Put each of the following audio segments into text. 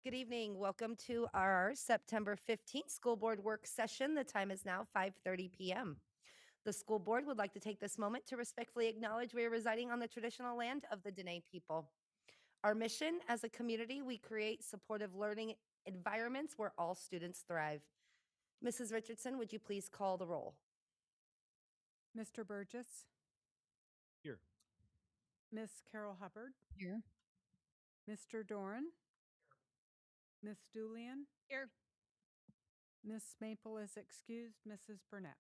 Good evening. Welcome to our September 15th school board work session. The time is now 5:30 p.m. The school board would like to take this moment to respectfully acknowledge we are residing on the traditional land of the Dene people. Our mission as a community, we create supportive learning environments where all students thrive. Mrs. Richardson, would you please call the roll? Mr. Burgess, Here. Miss Carol Hubbard, Here. Mr. Doran, Miss Julian, Here. Miss Maple is excused, Mrs. Burnett.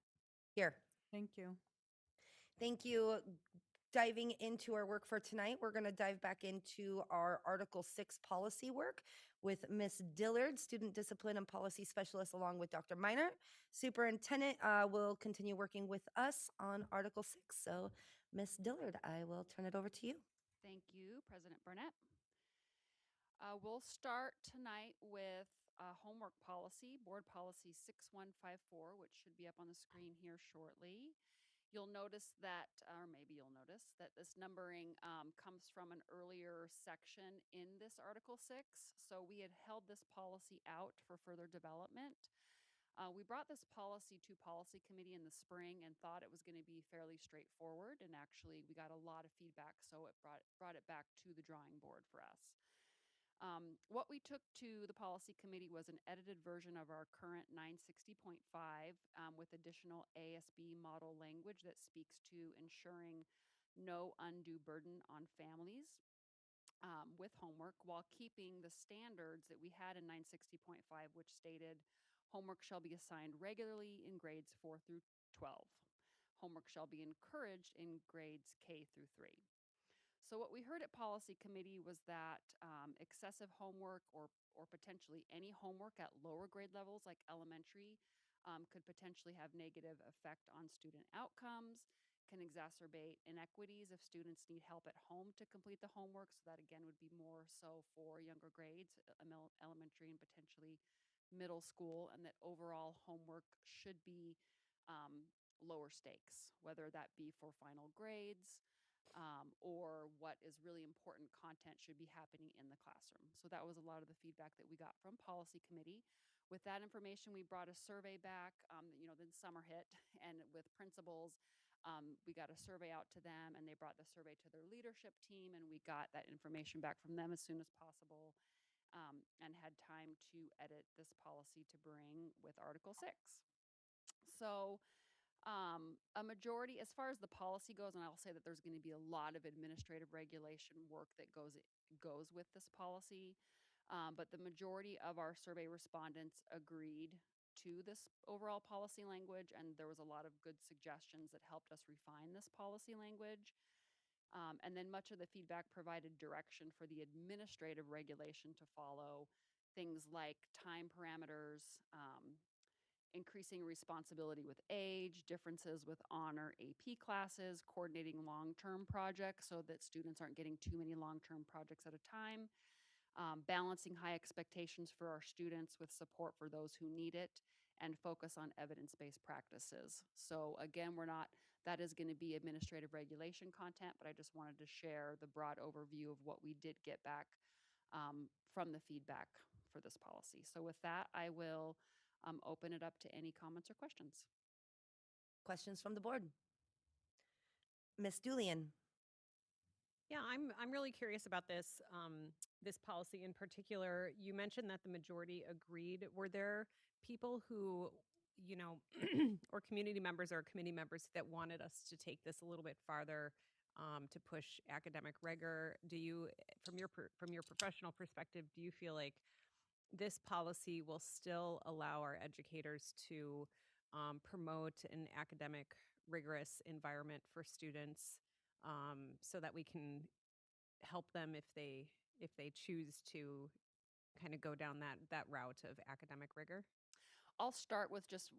Here. Thank you. Thank you. Diving into our work for tonight, we're going to dive back into our Article 6 policy work with Miss Dillard, Student Discipline and Policy Specialist, along with Dr. Miner. Superintendent will continue working with us on Article 6. So, Miss Dillard, I will turn it over to you. Thank you, President Burnett. We'll start tonight with homework policy, board policy 6154, which should be up on the screen here shortly. You'll notice that, or maybe you'll notice that this numbering comes from an earlier section in this Article 6. So we had held this policy out for further development. We brought this policy to policy committee in the spring and thought it was going to be fairly straightforward. And actually, we got a lot of feedback, so it brought it back to the drawing board for us. What we took to the policy committee was an edited version of our current 960.5 with additional ASB model language that speaks to ensuring no undue burden on families with homework while keeping the standards that we had in 960.5, which stated homework shall be assigned regularly in grades 4 through 12. Homework shall be encouraged in grades K through 3. So what we heard at policy committee was that excessive homework or potentially any homework at lower grade levels like elementary could potentially have negative effect on student outcomes, can exacerbate inequities if students need help at home to complete the homework. So that again would be more so for younger grades, elementary and potentially middle school, and that overall homework should be lower stakes, whether that be for final grades, or what is really important content should be happening in the classroom. So that was a lot of the feedback that we got from policy committee. With that information, we brought a survey back, then summer hit, and with principals, we got a survey out to them, and they brought the survey to their leadership team, and we got that information back from them as soon as possible, and had time to edit this policy to bring with Article 6. So a majority, as far as the policy goes, and I'll say that there's going to be a lot of administrative regulation work that goes with this policy, but the majority of our survey respondents agreed to this overall policy language, and there was a lot of good suggestions that helped us refine this policy language. And then much of the feedback provided direction for the administrative regulation to follow, things like time parameters, increasing responsibility with age, differences with honor AP classes, coordinating long-term projects so that students aren't getting too many long-term projects at a time, balancing high expectations for our students with support for those who need it, and focus on evidence-based practices. So again, that is going to be administrative regulation content, but I just wanted to share the broad overview of what we did get back from the feedback for this policy. So with that, I will open it up to any comments or questions. Questions from the board? Miss Julian. Yeah, I'm really curious about this policy in particular. You mentioned that the majority agreed. Were there people who, or community members or committee members that wanted us to take this a little bit farther to push academic rigor? Do you, from your professional perspective, do you feel like this policy will still allow our educators to promote an academic rigorous environment for students, so that we can help them if they choose to kind of go down that route of academic rigor? I'll start with just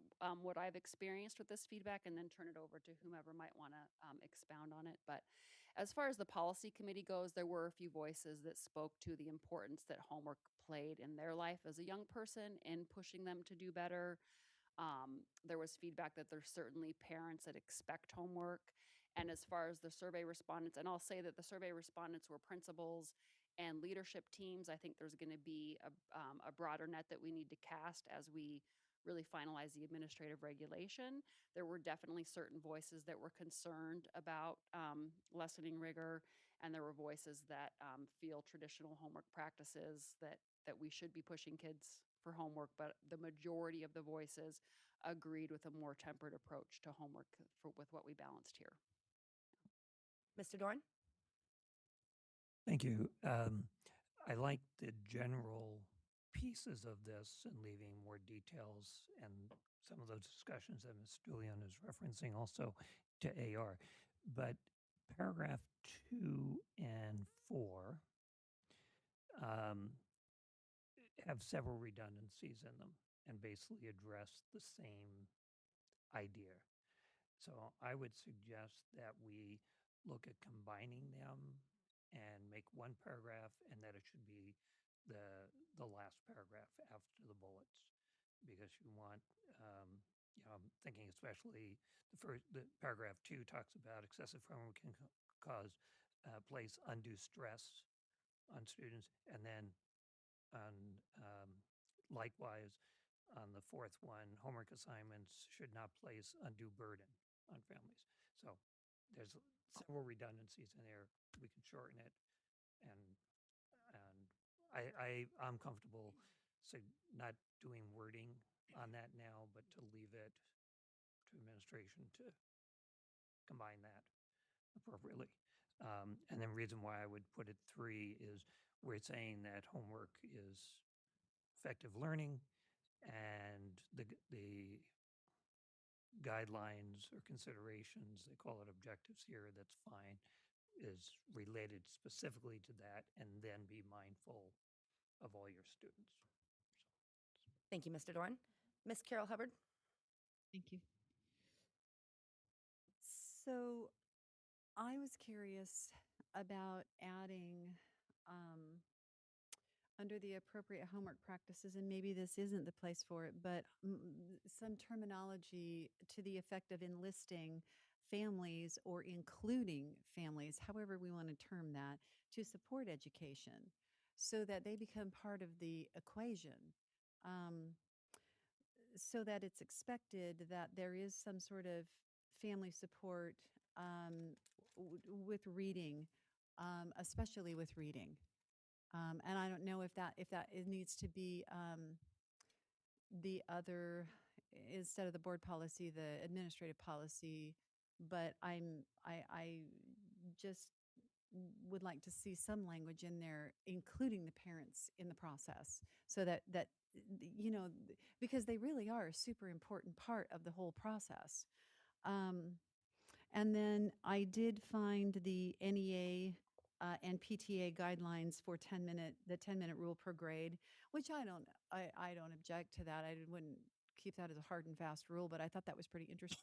what I've experienced with this feedback and then turn it over to whomever might want to expound on it. But as far as the policy committee goes, there were a few voices that spoke to the importance that homework played in their life as a young person in pushing them to do better. There was feedback that there's certainly parents that expect homework. And as far as the survey respondents, and I'll say that the survey respondents were principals and leadership teams. I think there's going to be a broader net that we need to cast as we really finalize the administrative regulation. There were definitely certain voices that were concerned about lessening rigor, and there were voices that feel traditional homework practices that we should be pushing kids for homework, but the majority of the voices agreed with a more tempered approach to homework with what we balanced here. Mr. Dorn? Thank you. I like the general pieces of this and leaving more details and some of those discussions that Ms. Julian is referencing also to AR. But paragraph 2 and 4 have several redundancies in them and basically address the same idea. So I would suggest that we look at combining them and make one paragraph, and that it should be the last paragraph after the bullets, because you want, I'm thinking especially the paragraph 2 talks about excessive homework can cause place undue stress on students, and then on likewise on the fourth one, homework assignments should not place undue burden on families. So there's several redundancies in there. We can shorten it, and I'm comfortable not doing wording on that now, but to leave it to administration to combine that appropriately. And then reason why I would put it 3 is we're saying that homework is effective learning, and the guidelines or considerations, they call it objectives here, that's fine, is related specifically to that, and then be mindful of all your students. Thank you, Mr. Dorn. Ms. Carol Hubbard? Thank you. So I was curious about adding under the appropriate homework practices, and maybe this isn't the place for it, but some terminology to the effect of enlisting families or including families, however we want to term that, to support education so that they become part of the equation. So that it's expected that there is some sort of family support with reading, especially with reading. And I don't know if that it needs to be the other, instead of the board policy, the administrative policy. But I just would like to see some language in there, including the parents in the process, so that because they really are a super important part of the whole process. And then I did find the NEA and PTA guidelines for the 10-minute rule per grade, which I don't object to that. I wouldn't keep that as a hard and fast rule, but I thought that was pretty interesting.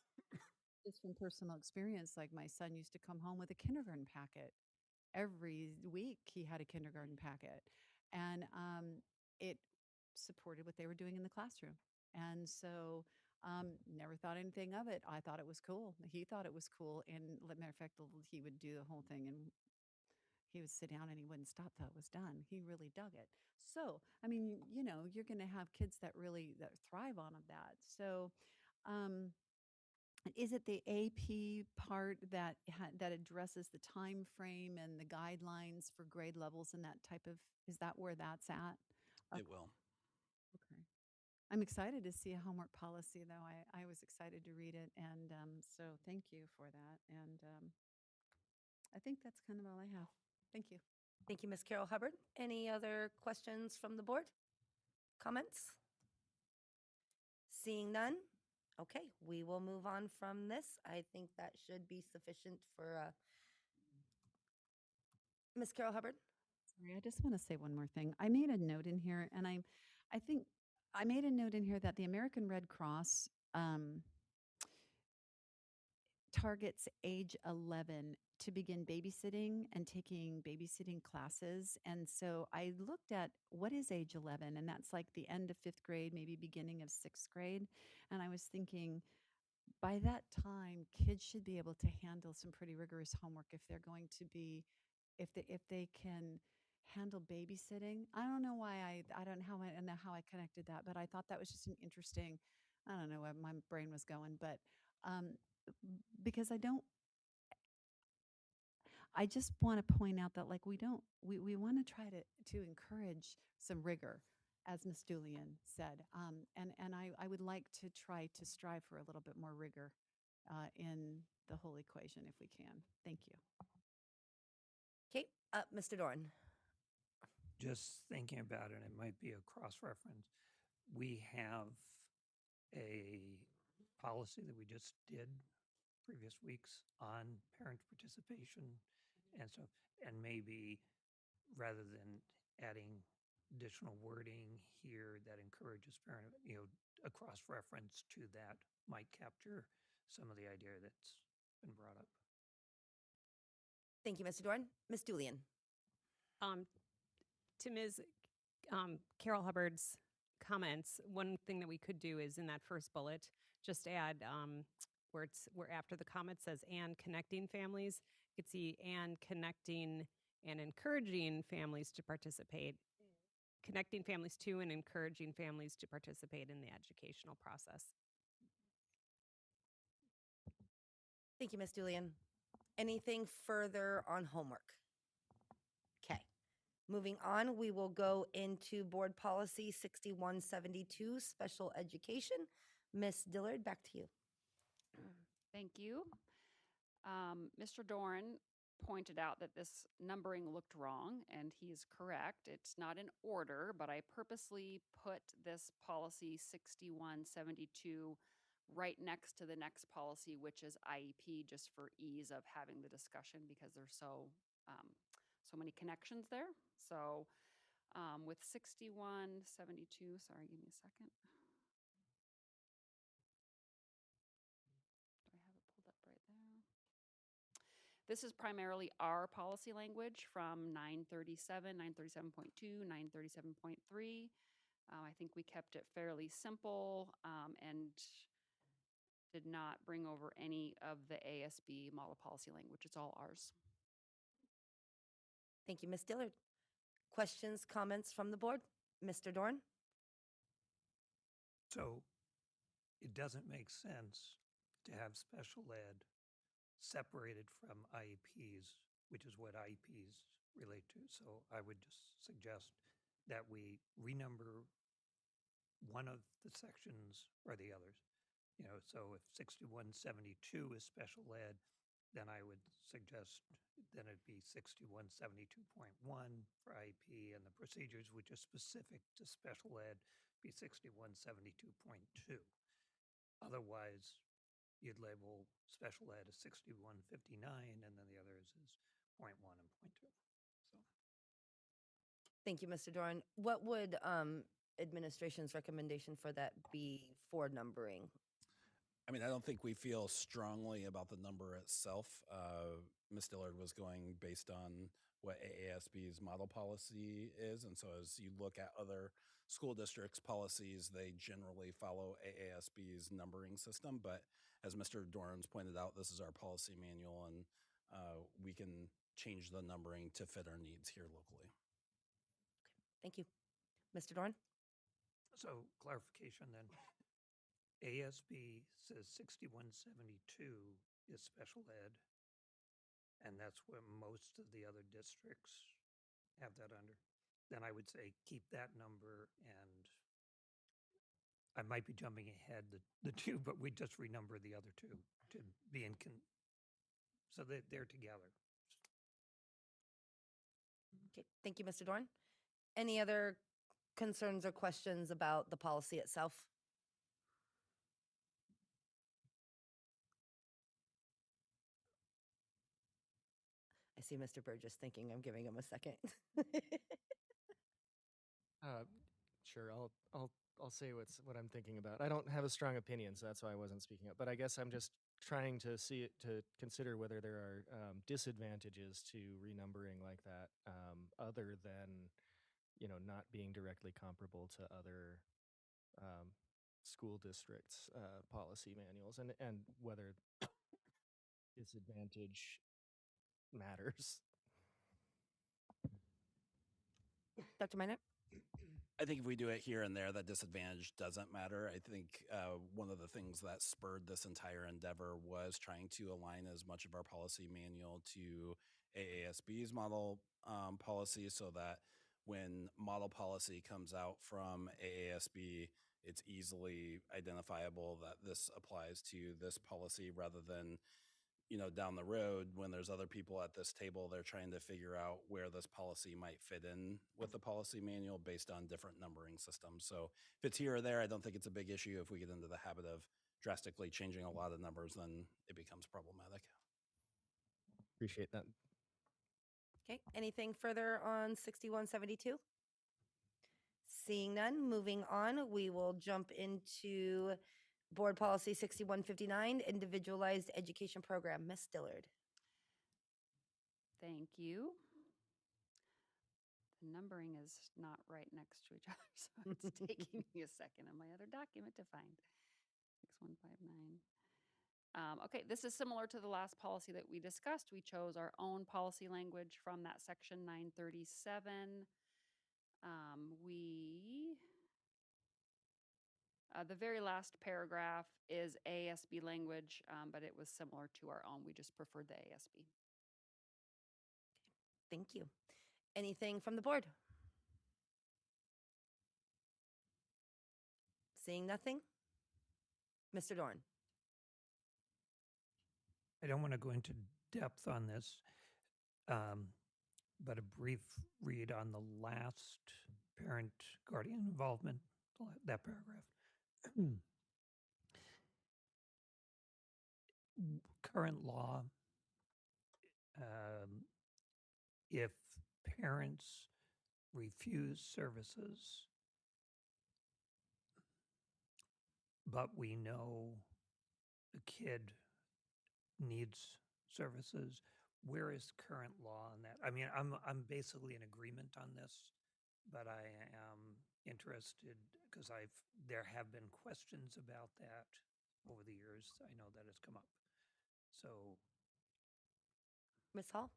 Just from personal experience, like my son used to come home with a kindergarten packet. Every week he had a kindergarten packet, and it supported what they were doing in the classroom. And so never thought anything of it. I thought it was cool. He thought it was cool. And matter of fact, he would do the whole thing, and he would sit down and he wouldn't stop till it was done. He really dug it. So, I mean, you're going to have kids that thrive on that. So, is it the AP part that addresses the time frame and the guidelines for grade levels and that type of? Is that where that's at? It will. Okay. I'm excited to see a homework policy, though. I was excited to read it, and so thank you for that. And I think that's kind of all I have. Thank you. Thank you, Ms. Carol Hubbard. Any other questions from the board? Comments? Seeing none? Okay, we will move on from this. I think that should be sufficient for Ms. Carol Hubbard. Sorry, I just want to say one more thing. I made a note in here, and I think I made a note in here that the American Red Cross targets age 11 to begin babysitting and taking babysitting classes. And so I looked at what is age 11, and that's like the end of 5th grade, maybe beginning of 6th grade. And I was thinking, by that time, kids should be able to handle some pretty rigorous homework if they're going to be, if they can handle babysitting. I don't know why I don't know how I connected that, but I thought that was just an interesting. I don't know where my brain was going, but um, because I just want to point out that like we want to try to encourage some rigor, as Miss Julian said, and I would like to try to strive for a little bit more rigor in the whole equation if we can. Thank you. Okay, Mr. Dorn. Just thinking about it, it might be a cross-reference. We have a policy that we just did previous weeks on parent participation and so, and maybe rather than adding additional wording here that encourages parent, a cross-reference to that might capture some of the idea that's been brought up. Thank you, Mr. Dorn. Miss Julian. To Ms. Carol Hubbard's comments, one thing that we could do is in that first bullet, just add where after the comment says and connecting families, you could see and connecting and encouraging families to participate, connecting families to and encouraging families to participate in the educational process. Thank you, Miss Julian. Anything further on homework? Okay. Moving on, we will go into Board Policy 6172, Special Education. Miss Dillard, back to you. Thank you. Mr. Doran pointed out that this numbering looked wrong, and he is correct. It's not in order, but I purposely put this policy 6172 right next to the next policy, which is IEP, just for ease of having the discussion because there's so many connections there. So with 6172, sorry, give me a second. Do I have it pulled up right there? This is primarily our policy language from 937, 937.2, 937.3. I think we kept it fairly simple and did not bring over any of the ASB model policy language. It's all ours. Thank you, Miss Dillard. Questions, comments from the board? Mr. Dorn? So it doesn't make sense to have special ed separated from IEPs, which is what IEPs relate to. So I would just suggest that we renumber one of the sections or the others. So if 6172 is special ed, then I would suggest then it'd be 6172.1 for IEP, and the procedures which are specific to special ed be 6172.2. Otherwise, you'd label special ed as 6159, and then the others is 0.1 and 0.2. So Thank you, Mr. Dorn. What would administration's recommendation for that be for numbering? I mean, I don't think we feel strongly about the number itself. Ms. Dillard was going based on what AASB's model policy is. And so as you look at other school districts' policies, they generally follow AASB's numbering system. But as Mr. Dorans pointed out, this is our policy manual, and we can change the numbering to fit our needs here locally. Thank you. Mr. Dorn? So clarification then. ASB says 6172 is special ed, and that's where most of the other districts have that under. Then I would say keep that number, and I might be jumping ahead the two, but we just renumber the other two to be so that they're together. Okay. Thank you, Mr. Dorn. Any other concerns or questions about the policy itself? I see Mr. Burgess thinking. I'm giving him a second. Sure, I'll say what I'm thinking about. I don't have a strong opinion, so that's why I wasn't speaking up. But I guess I'm just trying to consider whether there are disadvantages to renumbering like that, other than not being directly comparable to other school districts' policy manuals, and whether disadvantage matters. Dr. Minor? I think if we do it here and there, that disadvantage doesn't matter. I think one of the things that spurred this entire endeavor was trying to align as much of our policy manual to AASB's model policy so that when model policy comes out from AASB, it's easily identifiable that this applies to this policy rather than down the road when there's other people at this table, they're trying to figure out where this policy might fit in with the policy manual based on different numbering systems. So if it's here or there, I don't think it's a big issue. If we get into the habit of drastically changing a lot of numbers, then it becomes problematic. Appreciate that. Okay, anything further on 6172? Seeing none, moving on, we will jump into Board Policy 6159, Individualized Education Program. Ms. Dillard. Thank you. The numbering is not right next to each other, so it's taking me a second in my other document to find. 6159. Okay, this is similar to the last policy that we discussed. We chose our own policy language from that section 937. The very last paragraph is ASB language, but it was similar to our own. We just preferred the ASB. Thank you. Anything from the board? Seeing nothing? Mr. Dorn. I don't want to go into depth on this, but a brief read on the last parent guardian involvement, that paragraph. Current law, if parents refuse services, but we know the kid needs services, where is current law on that? I mean, I'm basically in agreement on this, but I am interested because there have been questions about that over the years. I know that has come up. So, Ms. Hall?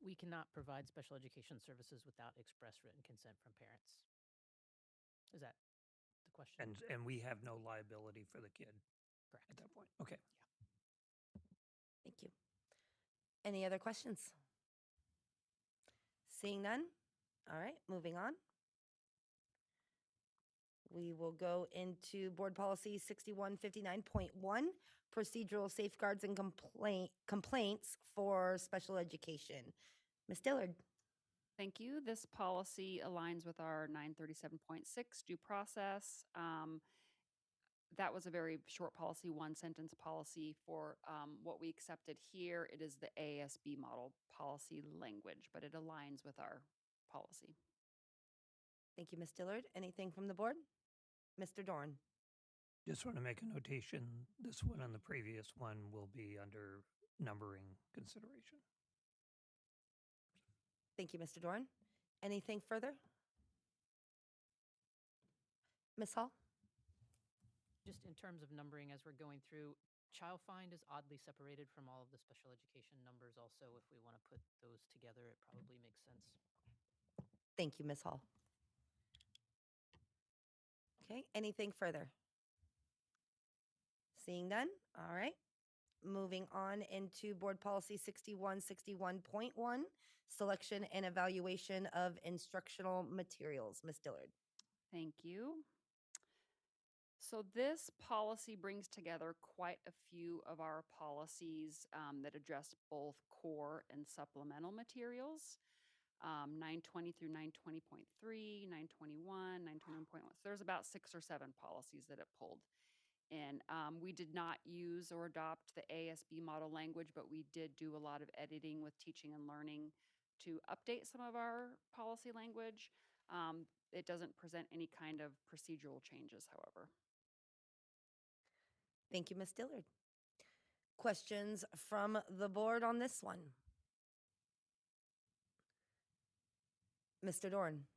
We cannot provide special education services without express written consent from parents. Is that the question? and we have no liability for the kid Correct. at that point. Okay. Thank you. Any other questions? Seeing none? All right, moving on. We will go into Board Policy 6159.1, Procedural Safeguards and Complaints for Special Education. Ms. Dillard. Thank you. This policy aligns with our 937.6 due process. That was a very short policy, one sentence policy. For what we accepted here, it is the ASB model policy language, but it aligns with our policy. Thank you, Ms. Dillard. Anything from the board? Mr. Dorn. Just want to make a notation. This one and the previous one will be under numbering consideration. Thank you, Mr. Dorn. Anything further? Ms. Hall? Just in terms of numbering as we're going through, child find is oddly separated from all of the special education numbers also. If we want to put those together, it probably makes sense. Thank you, Ms. Hall. Okay, anything further? Seeing none? All right. Moving on into Board Policy 6161.1, Selection and Evaluation of Instructional Materials. Ms. Dillard. Thank you. So this policy brings together quite a few of our policies that address both core and supplemental materials. 920 through 920.3, 921, 921.1. So there's about 6 or 7 policies that it pulled. And we did not use or adopt the ASB model language, but we did do a lot of editing with teaching and learning to update some of our policy language. It doesn't present any kind of procedural changes, however. Thank you, Ms. Dillard. Questions from the board on this one? Mr. Dorn.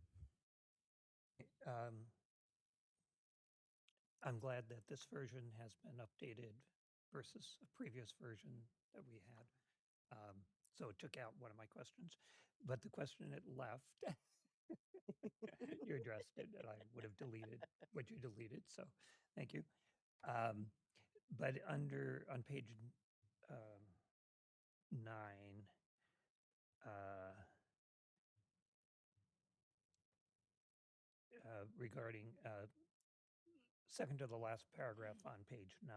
I'm glad that this version has been updated versus a previous version that we had. so it took out one of my questions. But the question it left, you addressed it, and I would have deleted what you deleted. So thank you. But on page 9, regarding second to the last paragraph on page 9,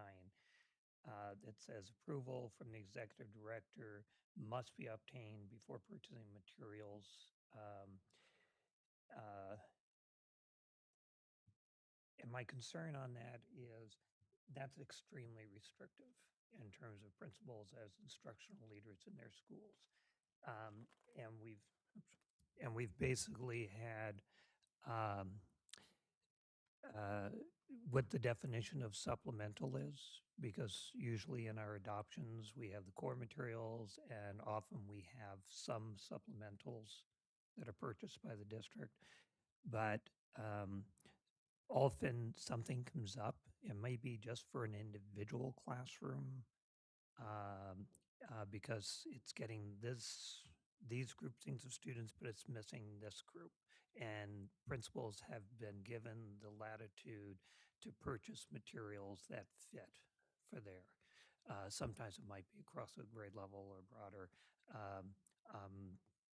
that says approval from the executive director must be obtained before purchasing materials. And my concern on that is that's extremely restrictive in terms of principals as instructional leaders in their schools. Um, and we've basically had what the definition of supplemental is, because usually in our adoptions we have the core materials, and often we have some supplementals that are purchased by the district. But often something comes up. It may be just for an individual classroom, because it's getting these groupings of students, but it's missing this group. And principals have been given the latitude to purchase materials that fit for there. Sometimes it might be across a grade level or broader.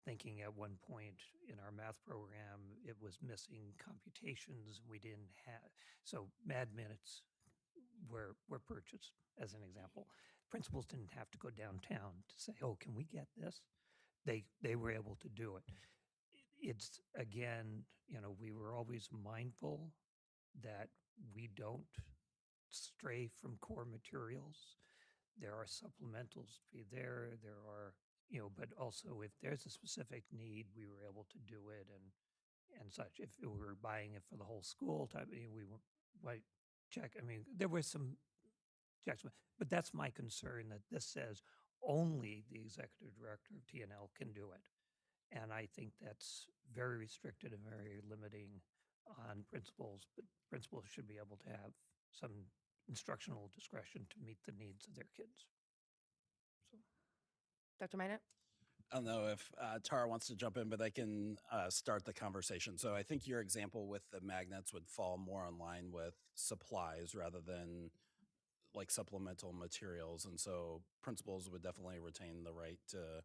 Thinking at one point in our math program, it was missing computations. We didn't have, so Mad Minutes were purchased as an example. Principals didn't have to go downtown to say, "Oh, can we get this?" They were able to do it. It's again, we were always mindful that we don't stray from core materials. There are supplementals to be there. There are, but also if there's a specific need, we were able to do it and such. If we were buying it for the whole school type, we might check. I mean, there were some checks, but that's my concern, that this says only the executive director of TNL can do it. And I think that's very restricted and very limiting on principals, but principals should be able to have some instructional discretion to meet the needs of their kids. So, Dr. Minot? I don't know if Tara wants to jump in, but I can start the conversation. So I think your example with the magnets would fall more in line with supplies rather than like supplemental materials. And so principals would definitely retain the right to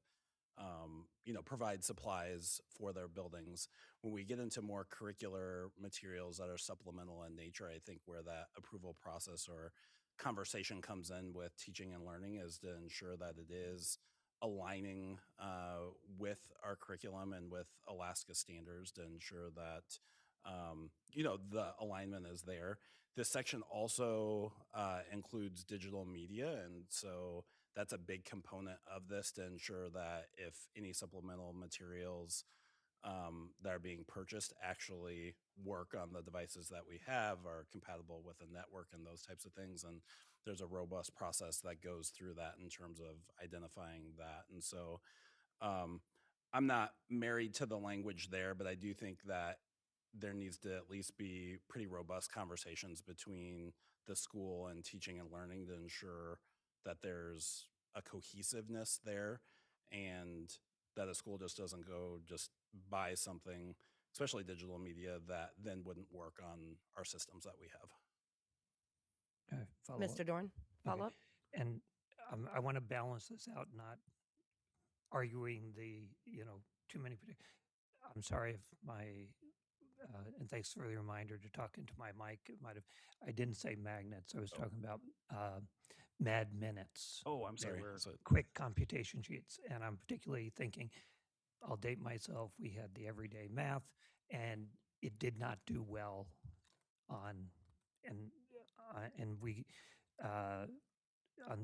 provide supplies for their buildings. When we get into more curricular materials that are supplemental in nature, I think where that approval process or conversation comes in with teaching and learning is to ensure that it is aligning with our curriculum and with Alaska standards to ensure that the alignment is there. This section also includes digital media, and so that's a big component of this to ensure that if any supplemental materials that are being purchased actually work on the devices that we have, are compatible with the network and those types of things. And there's a robust process that goes through that in terms of identifying that. And so I'm not married to the language there, but I do think that there needs to at least be pretty robust conversations between the school and teaching and learning to ensure that there's a cohesiveness there, and that a school just doesn't go just buy something, especially digital media, that then wouldn't work on our systems that we have. follow up. Mr. Dorn, follow up? And I want to balance this out, not arguing too many. I'm sorry if and thanks for the reminder to talk into my mic. I didn't say magnets. I was talking about Mad Minutes. Oh, I'm They sorry. were So- quick computation sheets. And I'm particularly thinking, I'll date myself. We had the everyday math, and it did not do well on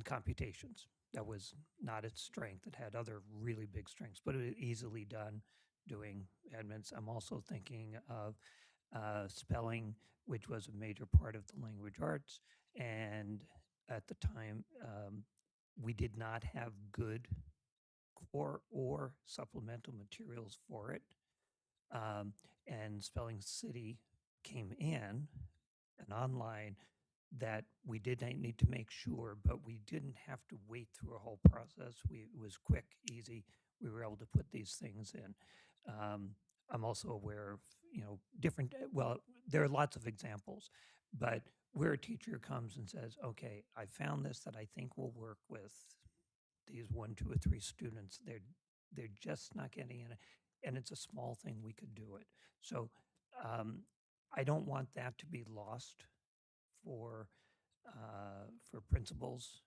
computations. That was not its strength. It had other really big strengths, but it was easily done doing admins. I'm also thinking of spelling, which was a major part of the language arts. And at the time, we did not have good core or supplemental materials for it. And Spelling City came in, and online that we did need to make sure, but we didn't have to wait through a whole process. It was quick, easy. We were able to put these things in. I'm also aware of, different, well, there are lots of examples, but where a teacher comes and says, okay, I found this that I think will work with these 1, 2, or 3 students. They're just not getting in it, and it's a small thing. We could do it. So I don't want that to be lost for principals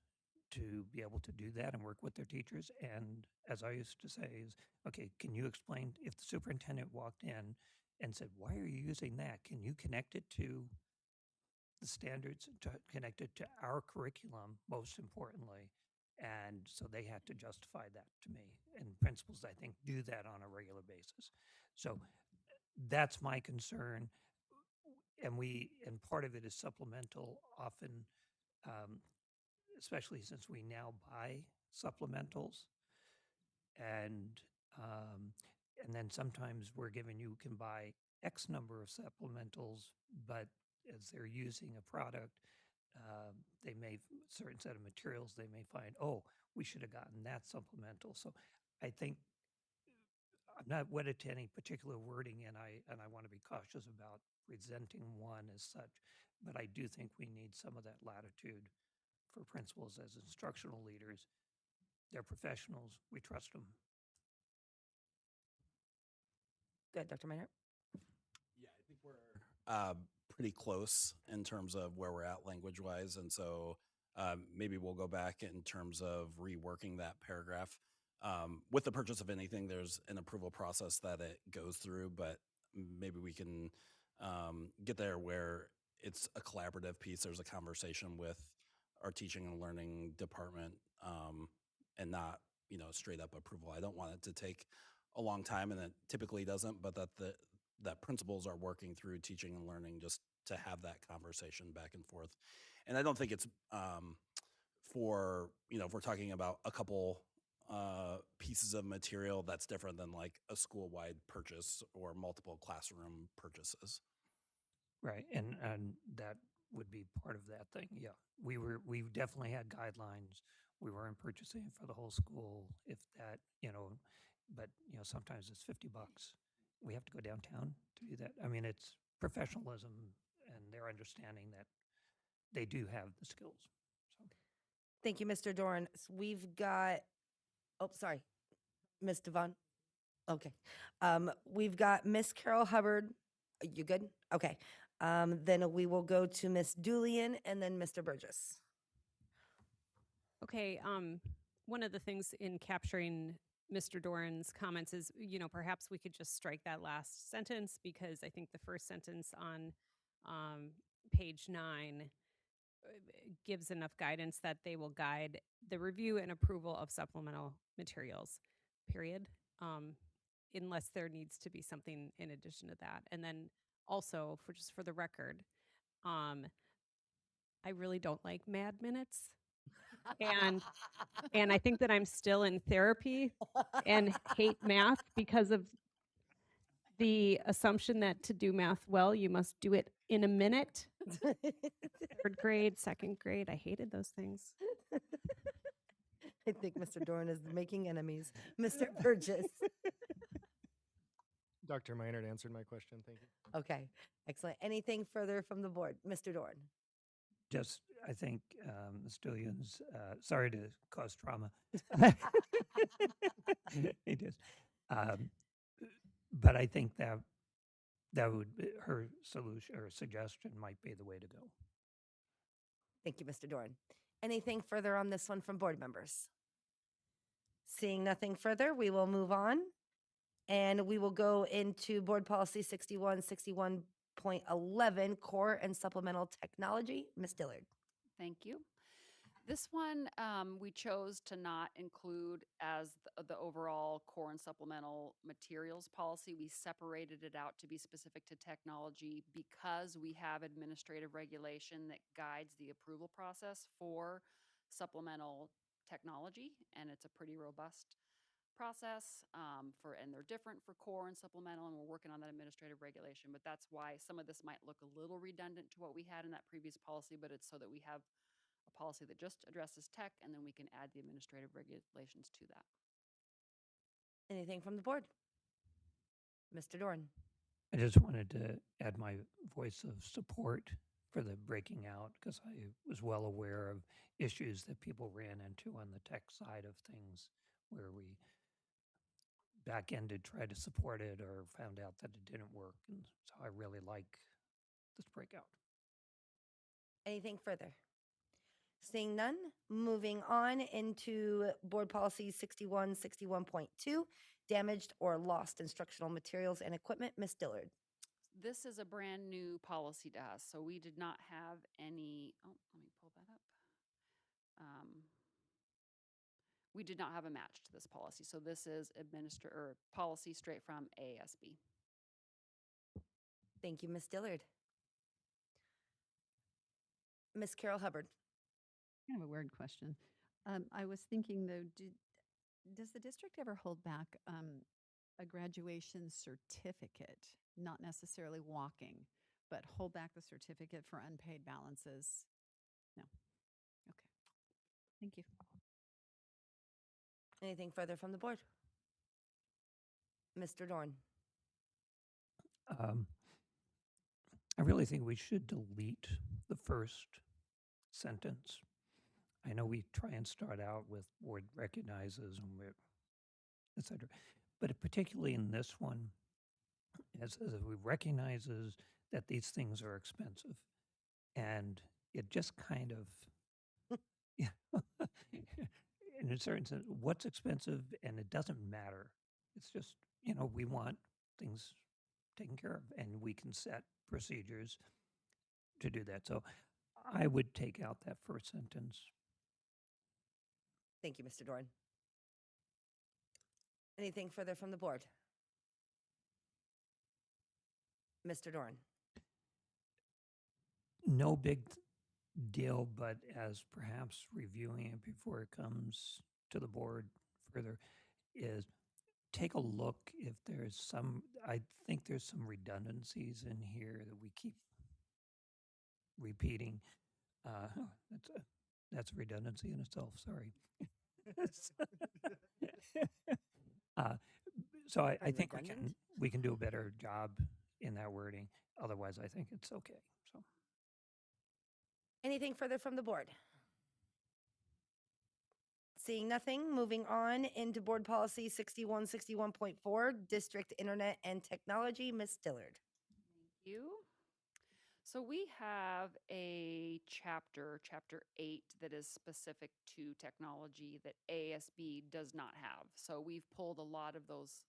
to be able to do that and work with their teachers. And as I used to say, is okay. Can you explain if the superintendent walked in and said, "Why are you using that? Can you connect it to the standards, to connect it to our curriculum, most importantly?" And so they had to justify that to me. And principals, I think, do that on a regular basis. So that's my concern. And part of it is supplemental often, um, especially since we now buy supplementals. And um, and then sometimes we're given, you can buy X number of supplementals, but as they're using a product, they may certain set of materials, they may find, oh, we should have gotten that supplemental. So I think I'm not wedded to any particular wording, and I want to be cautious about presenting one as such. But I do think we need some of that latitude for principals as instructional leaders. They're professionals. We trust them. Good, Dr. Minor. Yeah, I think we're pretty close in terms of where we're at language wise. And so maybe we'll go back in terms of reworking that paragraph. With the purchase of anything, there's an approval process that it goes through, but maybe we can get there where it's a collaborative piece. There's a conversation with our teaching and learning department and not, straight up approval. I don't want it to take a long time, and it typically doesn't, but that principals are working through teaching and learning just to have that conversation back and forth. And I don't think it's for, if we're talking about a couple pieces of material, that's different than like a school-wide purchase or multiple classroom purchases. Right. And that would be part of that thing. Yeah. We definitely had guidelines. We weren't purchasing for the whole school, if that, but sometimes it's $50. We have to go downtown to do that. I mean, it's professionalism and their understanding that they do have the skills. So Thank you, Mr. Doran. We've got, oh, sorry, Ms. Devon. Okay. We've got Miss Carol Hubbard. Are you good? Okay. Then we will go to Miss Julian and then Mr. Burgess. Okay, one of the things in capturing Mr. Doran's comments is, perhaps we could just strike that last sentence, because I think the first sentence on page 9 gives enough guidance that they will guide the review and approval of supplemental materials, period, unless there needs to be something in addition to that. And then also, for the record, I really don't like mad minutes. And I think that I'm still in therapy and hate math because of the assumption that to do math well, you must do it in a minute. 3rd grade, 2nd grade, I hated those things. I think Mr. Doran is making enemies. Mr. Burgess. Dr. Meinert answered my question. Thank you. Okay, excellent. Anything further from the board? Mr. Doran. just, I think, Ms. Dillian's, sorry to cause trauma. It is. But I think that would be her solution or suggestion might be the way to go. Thank you, Mr. Doran. Anything further on this one from board members? Seeing nothing further, we will move on. And we will go into Board Policy 61.11, Core and Supplemental Technology. Ms. Dillard. Thank you. This one we chose to not include as the overall core and supplemental materials policy. We separated it out to be specific to technology because we have administrative regulation that guides the approval process for supplemental technology, and it's a pretty robust process and they're different for core and supplemental, and we're working on that administrative regulation. But that's why some of this might look a little redundant to what we had in that previous policy, but it's so that we have a policy that just addresses tech, and then we can add the administrative regulations to that. Anything from the board? Mr. Dorn. I just wanted to add my voice of support for the breaking out because I was well aware of issues that people ran into on the tech side of things where we back-ended tried to support it or found out that it didn't work. And so I really like this breakout. Anything further? Seeing none, moving on into Board Policy 6161.2, damaged or lost instructional materials and equipment. Ms. Dillard. This is a brand new policy to us, so we did not have any, oh, let me pull that up. We did not have a match to this policy, so this is policy straight from ASB. Thank you, Ms. Dillard. Ms. Carol Hubbard. Kind of a weird question. I was thinking though, does the district ever hold back a graduation certificate, not necessarily walking, but hold back the certificate for unpaid balances? No. Okay. Thank you. Anything further from the board? Mr. Dorn. I really think we should delete the first sentence. I know we try and start out with board recognizes and et cetera, but particularly in this one, it says that we recognizes that these things are expensive, and it just kind of, in a certain sense, what's expensive, and it doesn't matter. It's just, we want things taken care of, and we can set procedures to do that. So I would take out that first sentence. Thank you, Mr. Dorn. Anything further from the board? Mr. Dorn. No big deal, but as perhaps reviewing it before it comes to the board further is take a look if there's I think there's some redundancies in here that we keep repeating. That's a redundancy in itself, sorry. So I think redundant? we can do a better job in that wording. Otherwise, I think it's okay. So Anything further from the board? Seeing nothing, moving on into Board Policy 6161.4, District Internet and Technology. Ms. Dillard. Thank you. So we have a chapter 8, that is specific to technology that ASB does not have. So we've pulled a lot of those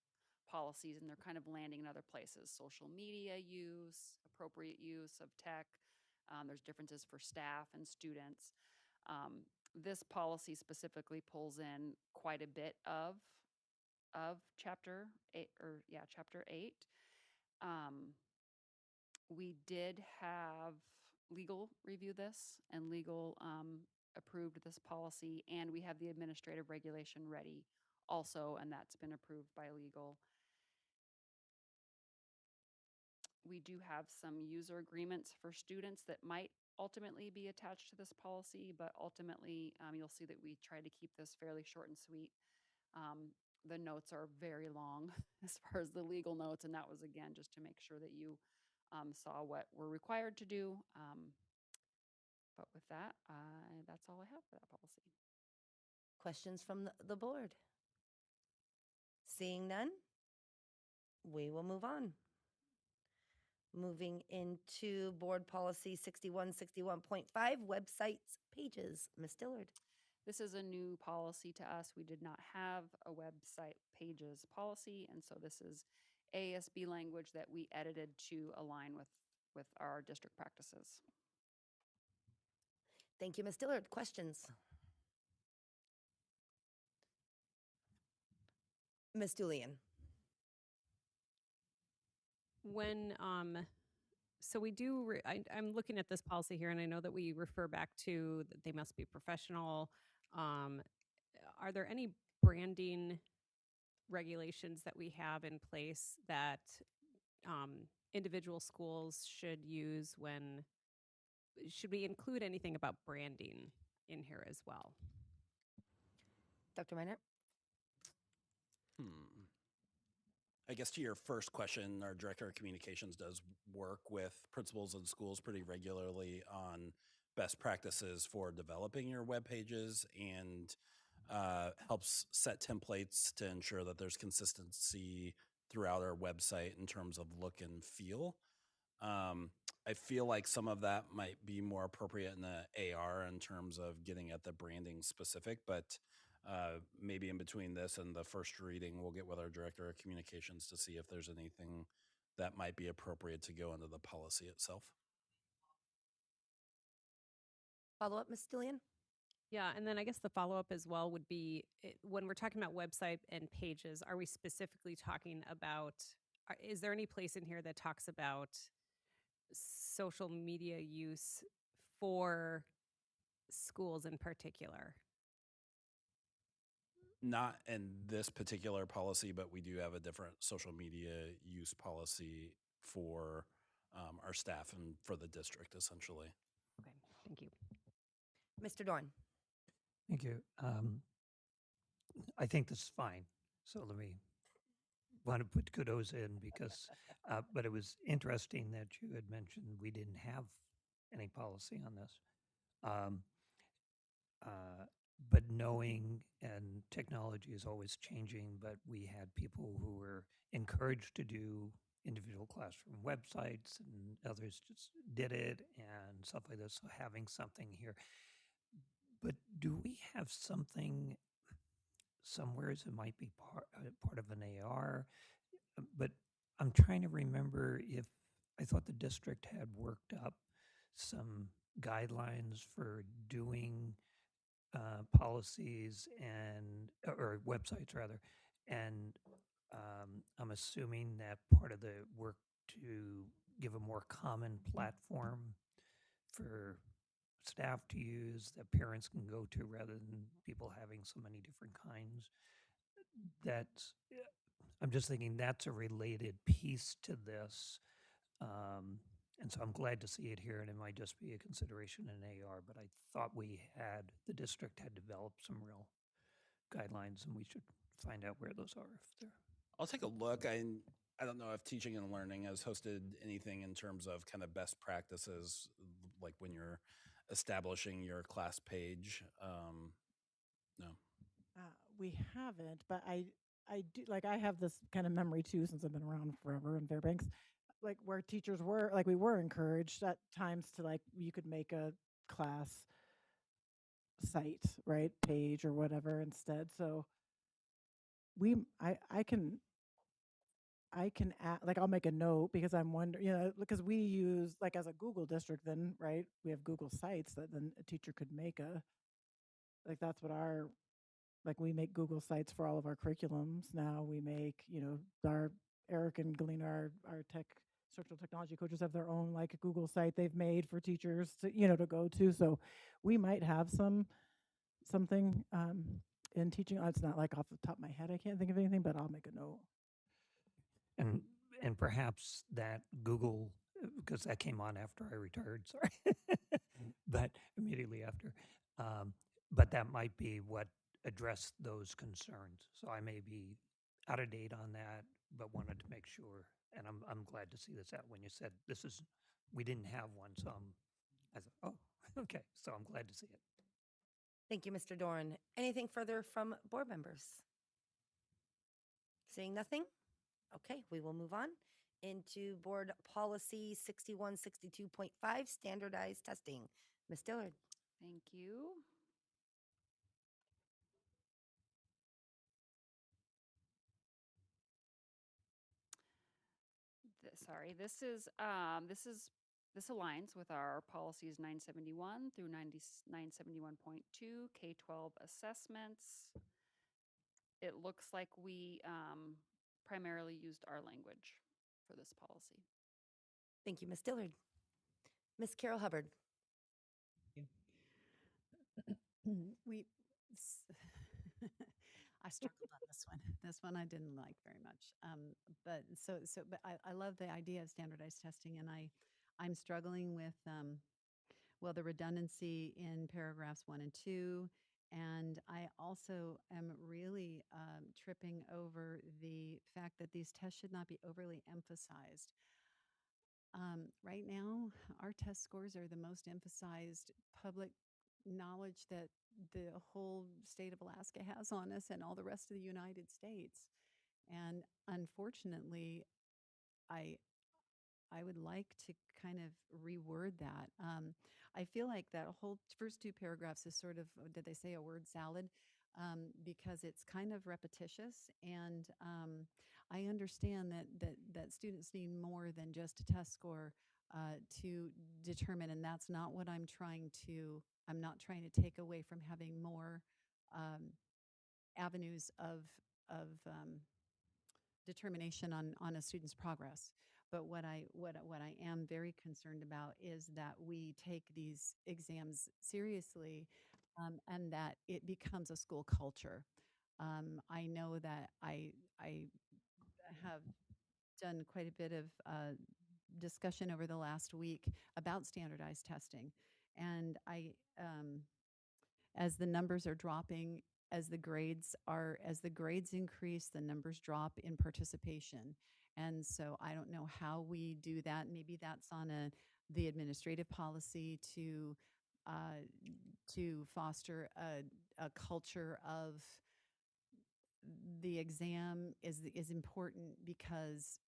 policies and they're kind of landing in other places. Social media use, appropriate use of tech. There's differences for staff and students. This policy specifically pulls in quite a bit of chapter 8, chapter 8. We did have legal review this, and legal approved this policy, and we have the administrative regulation ready also, and that's been approved by legal. We do have some user agreements for students that might ultimately be attached to this policy, but ultimately you'll see that we try to keep this fairly short and sweet. The notes are very long as far as the legal notes, and that was, again, just to make sure that you saw what we're required to do. But with that, that's all I have for that policy. Questions from the board? Seeing none, we will move on. Moving into Board Policy 6161.5, websites, pages. Ms. Dillard. This is a new policy to us. We did not have a website pages policy, and so this is ASB language that we edited to align with our district practices. Thank you, Ms. Dillard. Questions? Ms. Julian. When so we do I'm looking at this policy here, and I know that we refer back to that they must be professional. Are there any branding regulations that we have in place that individual schools should use when, should we include anything about branding in here as well? Dr. Miner? I guess to your first question, our director of communications does work with principals and schools pretty regularly on best practices for developing your web pages and helps set templates to ensure that there's consistency throughout our website in terms of look and feel. I feel like some of that might be more appropriate in the AR in terms of getting at the branding specific, but maybe in between this and the first reading, we'll get with our director of communications to see if there's anything that might be appropriate to go into the policy itself. Follow up, Ms. Dillian? Yeah, and then I guess the follow-up as well would be, when we're talking about website and pages, are we specifically talking about, is there any place in here that talks about social media use for schools in particular? Not in this particular policy, but we do have a different social media use policy for our staff and for the district, essentially. Okay, thank you. Mr. Dorn? Thank you. I think this is fine. So let me want to put kudos in because, but it was interesting that you had mentioned we didn't have any policy on this. But knowing, and technology is always changing, but we had people who were encouraged to do individual classroom websites and others just did it and stuff like this. So having something here. But do we have something somewhere? It might be part of an AR, but I'm trying to remember if I thought the district had worked up some guidelines for doing policies and or websites rather, and I'm assuming that part of the work to give a more common platform for staff to use that parents can go to rather than people having so many different kinds. That's I'm just thinking that's a related piece to this. And so I'm glad to see it here, and it might just be a consideration in AR, but I thought the district had developed some real guidelines, and we should find out where those are if they're. I'll take a look. I don't know if Teaching and Learning has hosted anything in terms of kind of best practices, like when you're establishing your class page. No. We haven't, but I do, like, I have this kind of memory too, since I've been around forever in Fairbanks, like where teachers were, like, we were encouraged at times to, like, you could make a class site, right, page or whatever instead. So I can add, like, I'll make a note because I'm wondering, because we use, like, as a Google district, then, right, we have Google Sites that then a teacher could make like, that's what like, we make Google Sites for all of our curriculums now. We make, our Eric and Galena, our structural technology coaches have their own, like, Google site they've made for teachers to, to go to. So we might have something in teaching. It's not like off the top of my head, I can't think of anything, but I'll make a note. And perhaps that Google, because that came on after I retired, sorry, but immediately after. But that might be what addressed those concerns. So I may be out of date on that, but wanted to make sure. And I'm glad to see this out. When you said we didn't have one, so I thought, oh, okay. So I'm glad to see it. Thank you, Mr. Dorn. Anything further from board members? Seeing nothing? Okay, we will move on into board policy 6162.5, standardized testing. Ms. Dillard. Thank you. This aligns with our policies 971 through 971.2 K-12 assessments. It looks like we primarily used our language for this policy. Thank you, Ms. Dillard. Ms. Carol Hubbard. I struggled on this this one. This one I didn't like very much. But I love the idea of standardized testing, and I'm struggling with well, the redundancy in paragraphs 1 and 2. And I also am really tripping over the fact that these tests should not be overly emphasized. Right now, our test scores are the most emphasized public knowledge that the whole state of Alaska has on us and all the rest of the United States. And unfortunately, I I would like to kind of reword that. I feel like that whole first two paragraphs is sort of, did they say a word salad? Because it's kind of repetitious, and I understand that students need more than just a test score to determine, and that's not what I'm trying to. I'm not trying to take away from having more um, avenues of determination on a student's progress. But what I am very concerned about is that we take these exams seriously, and that it becomes a school culture. I know that I have done quite a bit of discussion over the last week about standardized testing, and as the numbers are dropping, as the grades increase, the numbers drop in participation. And so I don't know how we do that. Maybe that's on the administrative policy to foster a culture of the exam is important, because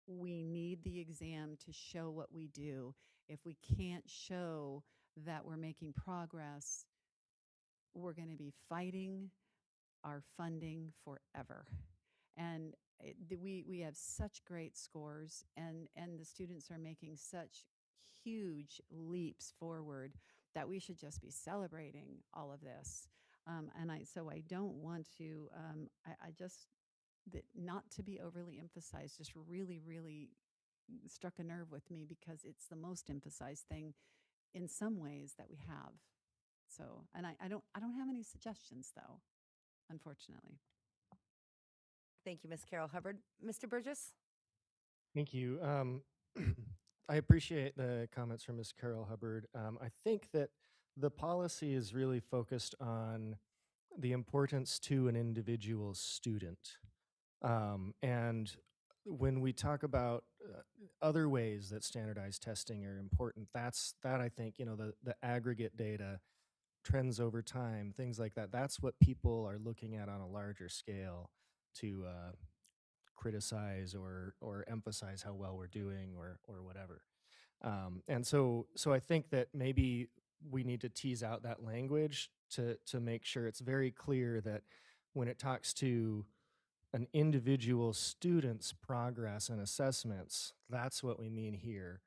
we need the exam to show what we do. If we can't show that we're making progress, we're going to be fighting our funding forever. And we have such great scores, and the students are making such huge leaps forward that we should just be celebrating all of this. So I don't want to, I just, not to be overly emphasized, just really, really struck a nerve with me, because it's the most emphasized thing in some ways that we have. So, and I don't have any suggestions though, unfortunately. Thank you, Ms. Carol Hubbard. Mr. Burgess? Thank you. I appreciate the comments from Ms. Carol Hubbard. I think that the policy is really focused on the importance to an individual student. And when we talk about other ways that standardized testing are important, that I think, the aggregate data, trends over time, things like that, that's what people are looking at on a larger scale to criticize or emphasize how well we're doing or whatever. And so I think that maybe we need to tease out that language to make sure it's very clear that when it talks to an individual student's progress and assessments, that's what we mean here.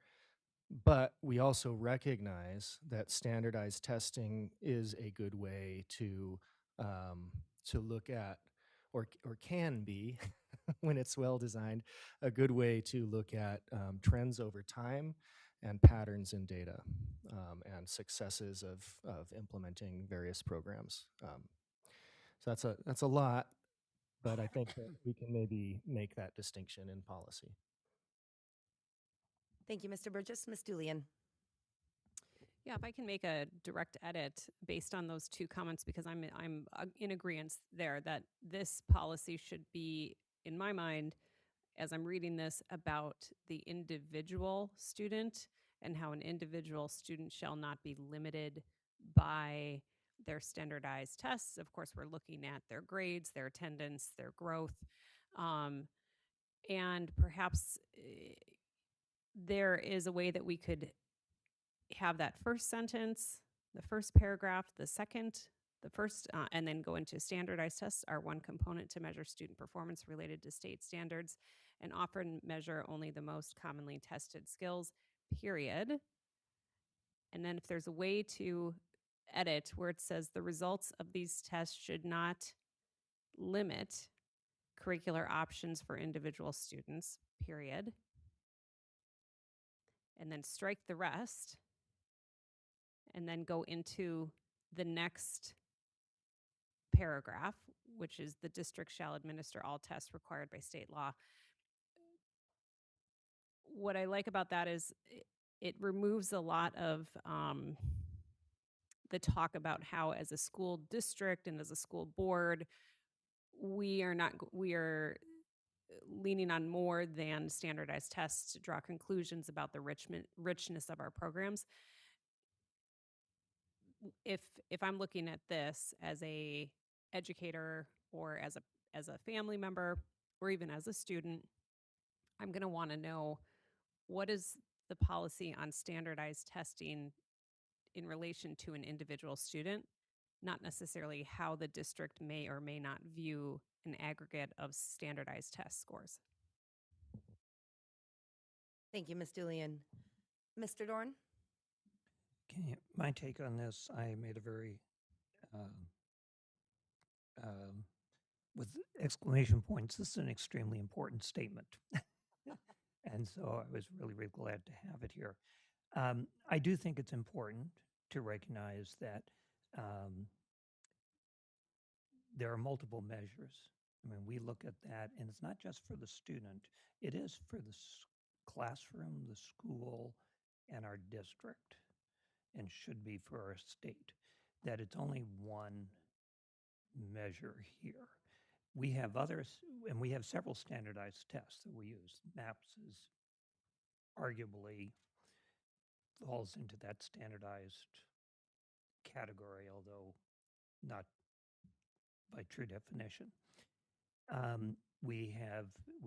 But we also recognize that standardized testing is a good way to look at, or can be, when it's well designed, a good way to look at trends over time and patterns in data, and successes of implementing various programs. So that's a lot, but I think that we can maybe make that distinction in policy. Thank you, Mr. Burgess. Ms. Julian? Yeah, if I can make a direct edit based on those two comments, because I'm in agreement there that this policy should be, in my mind, as I'm reading this, about the individual student and how an individual student shall not be limited by their standardized tests. Of course, we're looking at their grades, their attendance, their growth, and perhaps there is a way that we could have that first sentence, the first paragraph, the second, the first, and then go into standardized tests are one component to measure student performance related to state standards and often measure only the most commonly tested skills, period. And then if there's a way to edit where it says the results of these tests should not limit curricular options for individual students, period. And then strike the rest, and then go into the next paragraph, which is the district shall administer all tests required by state law. What I like about that is it removes a lot of the talk about how, as a school district and as a school board, we are leaning on more than standardized tests to draw conclusions about the richness of our programs. If I'm looking at this as a educator or as a family member or even as a student, I'm going to want to know, what is the policy on standardized testing in relation to an individual student, not necessarily how the district may or may not view an aggregate of standardized test scores. Thank you, Ms. Julian. Mr. Dorn? Okay, my take on this, I made a very, with exclamation points, this is an extremely important statement. And so I was really, really glad to have it here. I do think it's important to recognize that there are multiple measures. I mean, we look at that, and it's not just for the student, it is for the classroom, the school, and our district, and should be for our state, that it's only one measure here. We have others, and we have several standardized tests that we use. MAPS is arguably falls into that standardized category, although not by true definition. We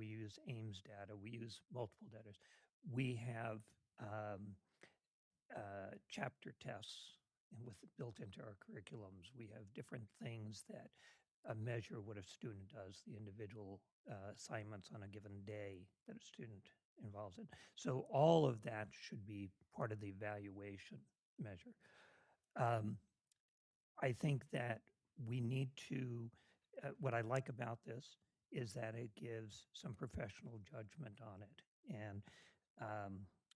use Ames data. We use multiple data. We have chapter tests built into our curriculums. We have different things that measure what a student does, the individual assignments on a given day that a student involves in. So all of that should be part of the evaluation measure. I think that we need to, what I like about this is that it gives some professional judgment on it. And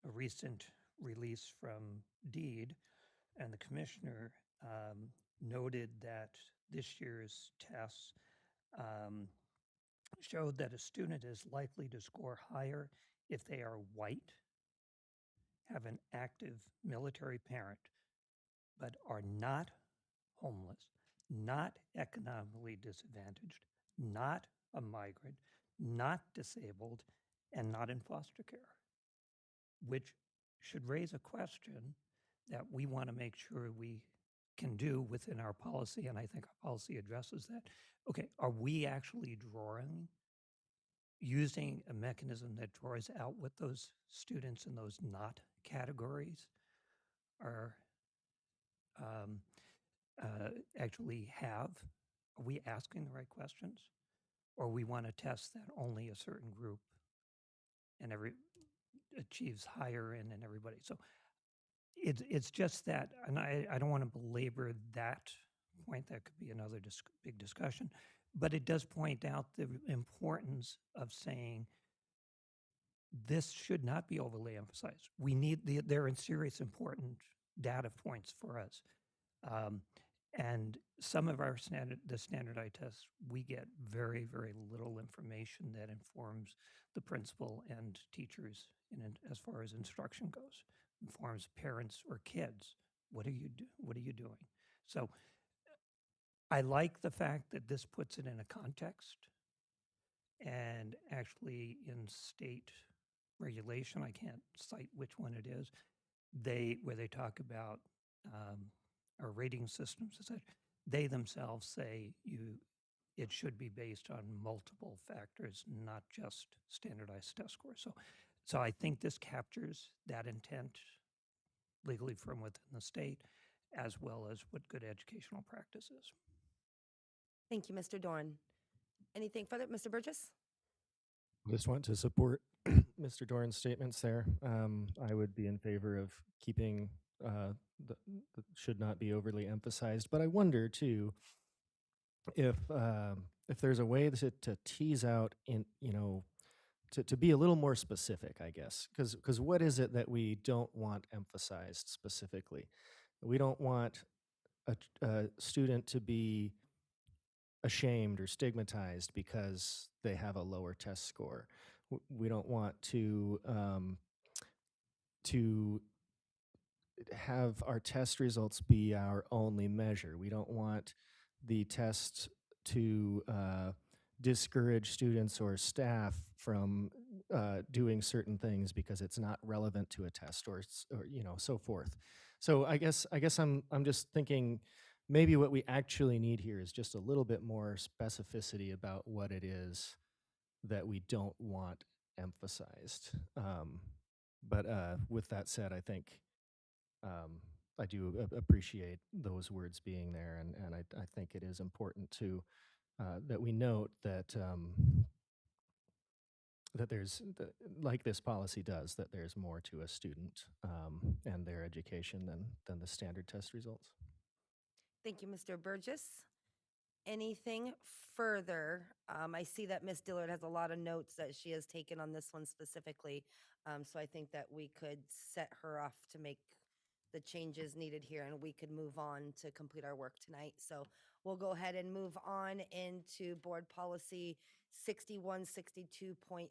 a recent release from DEED and the commissioner noted that this year's tests showed that a student is likely to score higher if they are white, have an active military parent, but are not homeless, not economically disadvantaged, not a migrant, not disabled, and not in foster care, which should raise a question that we want to make sure we can do within our policy, and I think our policy addresses that. Okay, are we actually using a mechanism that draws out what those students in those not categories are actually have? Are we asking the right questions? Or we want to test that only a certain group and achieves higher end than everybody? So it's just that, and I don't want to belabor that point. That could be another big discussion, but it does point out the importance of saying this should not be overly emphasized. We need they're in serious important data points for us. And some of our standardized tests, we get very, very little information that informs the principal and teachers as far as instruction goes, informs parents or kids. What are you doing? So I like the fact that this puts it in a context, and actually in state regulation, I can't cite which one it is, where they talk about our rating systems, they themselves say it should be based on multiple factors, not just standardized test scores. So I think this captures that intent legally from within the state, as well as what good educational practice is. Thank you, Mr. Dorn. Anything further? Mr. Burgess? Just want to support Mr. Dorn's statements there. I would be in favor of keeping the should not be overly emphasized, but I wonder too if there's a way to tease out to be a little more specific, I guess, because what is it that we don't want emphasized specifically? We don't want a student to be ashamed or stigmatized because they have a lower test score. We don't want to have our test results be our only measure. We don't want the test to discourage students or staff from doing certain things because it's not relevant to a test or so forth. So I guess I'm just thinking maybe what we actually need here is just a little bit more specificity about what it is that we don't want emphasized. But with that said, I think I do appreciate those words being there, and I think it is important to that we note that that like this policy does, that there's more to a student and their education than the standard test results. Thank you, Mr. Burgess. Anything further? I see that Ms. Dillard has a lot of notes that she has taken on this one specifically. So I think that we could set her off to make the changes needed here and we could move on to complete our work tonight. So we'll go ahead and move on into board policy 6162.6,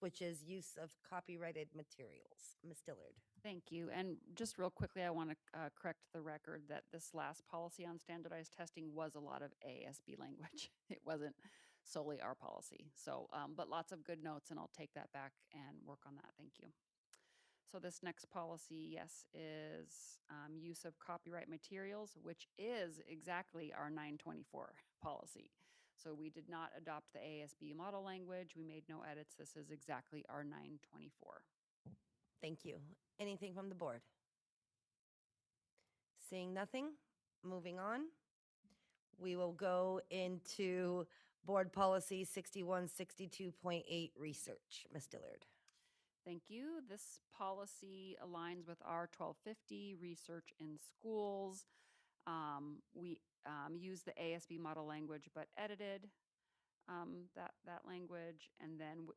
which is use of copyrighted materials. Ms. Dillard. Thank you. And just real quickly, I want to correct the record that this last policy on standardized testing was a lot of ASB language. It wasn't solely our policy. So, but lots of good notes, and I'll take that back and work on that. Thank you. So this next policy, yes, is use of copyright materials, which is exactly our 924 policy. So we did not adopt the ASB model language. We made no edits. This is exactly our 924. Thank you. Anything from the board? Seeing nothing, moving on. We will go into board policy 6162.8 research. Ms. Dillard. Thank you. This policy aligns with our 1250 research in schools. We use the ASB model language, but edited that language. And then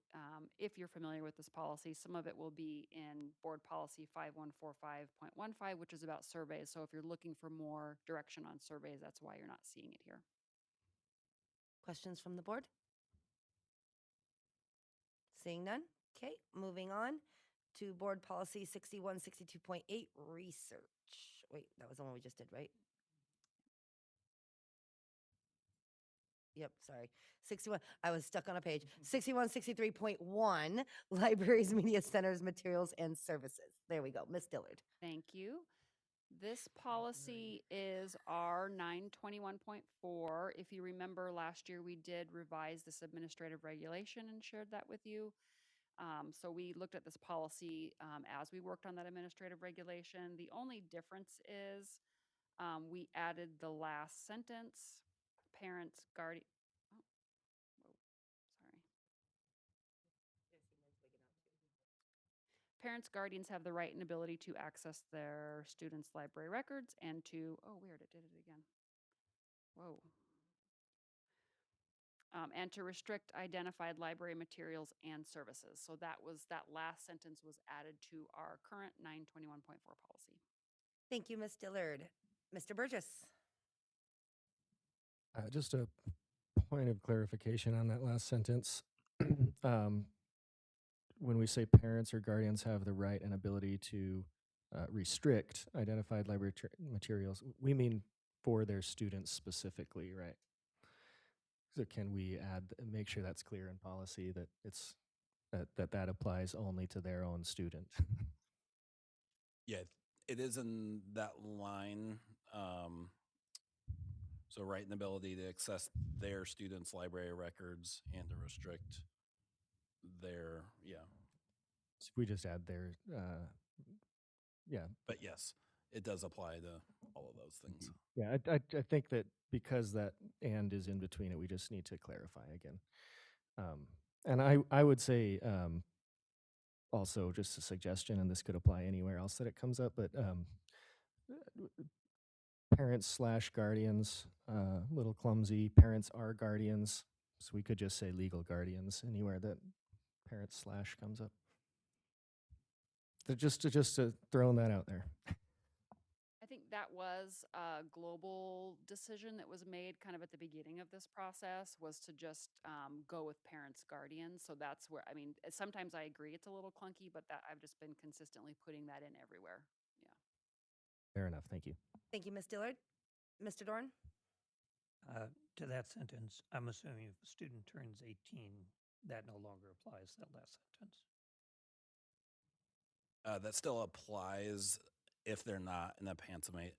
if you're familiar with this policy, some of it will be in board policy 5145.15, which is about surveys. So if you're looking for more direction on surveys, that's why you're not seeing it here. Questions from the board? Seeing none? Okay, moving on to board policy 6162.8 research. Wait, that was the one we just did, right? Yep, sorry. 61, I was stuck on a page. 6163.1 libraries, media centers, materials, and services. There we go. Ms. Dillard. Thank you. This policy is our 921.4. If you remember last year, we did revise this administrative regulation and shared that with you. So we looked at this policy as we worked on that administrative regulation. The only difference is we added the last sentence, parents, guardian. Oh, whoa, sorry. Parents, guardians have the right and ability to access their students' library records and to, oh, weird, it did it again. Whoa. And to restrict identified library materials and services. So that last sentence was added to our current 921.4 policy. Thank you, Ms. Dillard. Mr. Burgess. Just a point of clarification on that last sentence. When we say parents or guardians have the right and ability to restrict identified library materials, we mean for their students specifically, right? So can we make sure that's clear in policy that it's that applies only to their own student? Yeah, it is in that line. So right and ability to access their students' library records and to restrict their, So if we just add their, yeah. But yes, it does apply to all of those things. Yeah, I think that because that and is in between it, we just need to clarify again. And I would say also just a suggestion, and this could apply anywhere else that it comes up, but parents/guardians, a little clumsy. Parents are guardians, so we could just say legal guardians anywhere that parents/ comes up. So just to throwing that out there. I think that was a global decision that was made kind of at the beginning of this process, was to just go with parents, guardians. So that's where, I mean, sometimes I agree it's a little clunky, but that I've just been consistently putting that in everywhere. Yeah. Fair enough. Thank you. Thank you, Ms. Dillard. Mr. Dorn? To that sentence, I'm assuming if a student turns 18, that no longer applies, that last sentence. That still applies if they're not an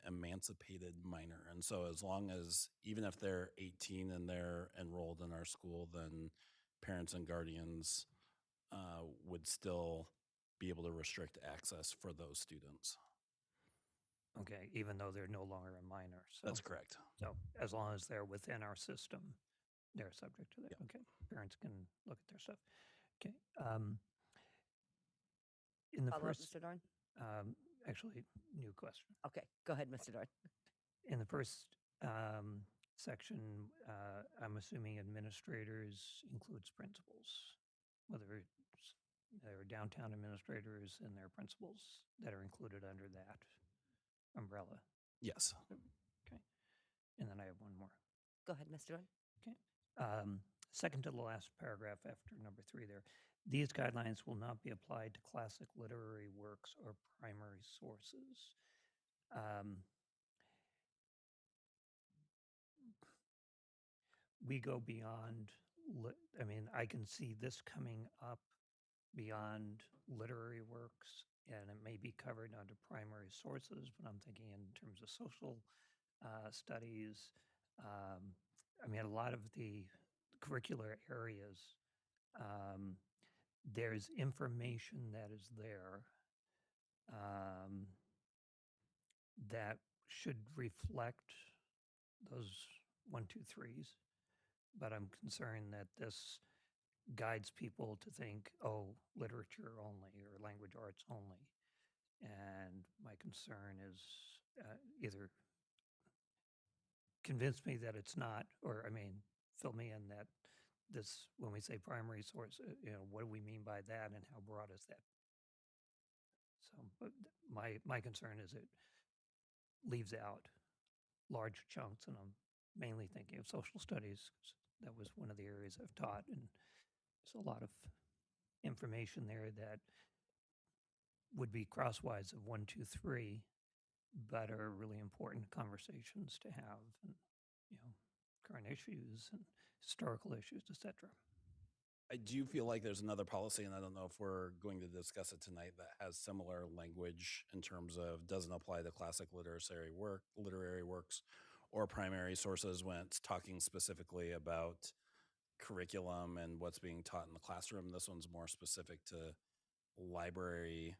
emancipated minor. And so as long as, even if they're 18 and they're enrolled in our school, then parents and guardians would still be able to restrict access for those students. Okay, even though they're no longer a minor. So, That's correct. So as long as they're within our system, they're subject to that. Yep. Okay, parents can look at their stuff. Okay. In the Follow up, first, Mr. Dorn? actually, new question. Okay, go ahead, Mr. Dorn. In the first section, I'm assuming administrators includes principals, whether they're downtown administrators and their principals that are included under that umbrella. Yes. Okay. And then I have one more. Go ahead, Mr. Dorn. Okay. Second to the last paragraph after number 3 there. These guidelines will not be applied to classic literary works or primary sources. We go beyond, I mean, I can see this coming up beyond literary works, and it may be covered under primary sources, but I'm thinking in terms of social studies. I mean, a lot of the curricular areas, there's information that is there that should reflect those 1, 2, 3s, but I'm concerned that this guides people to think, oh, literature only or language arts only. And my concern is either convince me that it's not, or I mean, fill me in that this, when we say primary source, what do we mean by that and how broad is that? So, but my concern is it leaves out large chunks, and I'm mainly thinking of social studies, 'cause that was one of the areas I've taught, and there's a lot of information there that would be crosswise of 1, 2, 3, but are really important conversations to have, and current issues and historical issues, etc. I do feel like there's another policy, and I don't know if we're going to discuss it tonight, that has similar language in terms of doesn't apply to classic literary works or primary sources when it's talking specifically about curriculum and what's being taught in the classroom. This one's more specific to library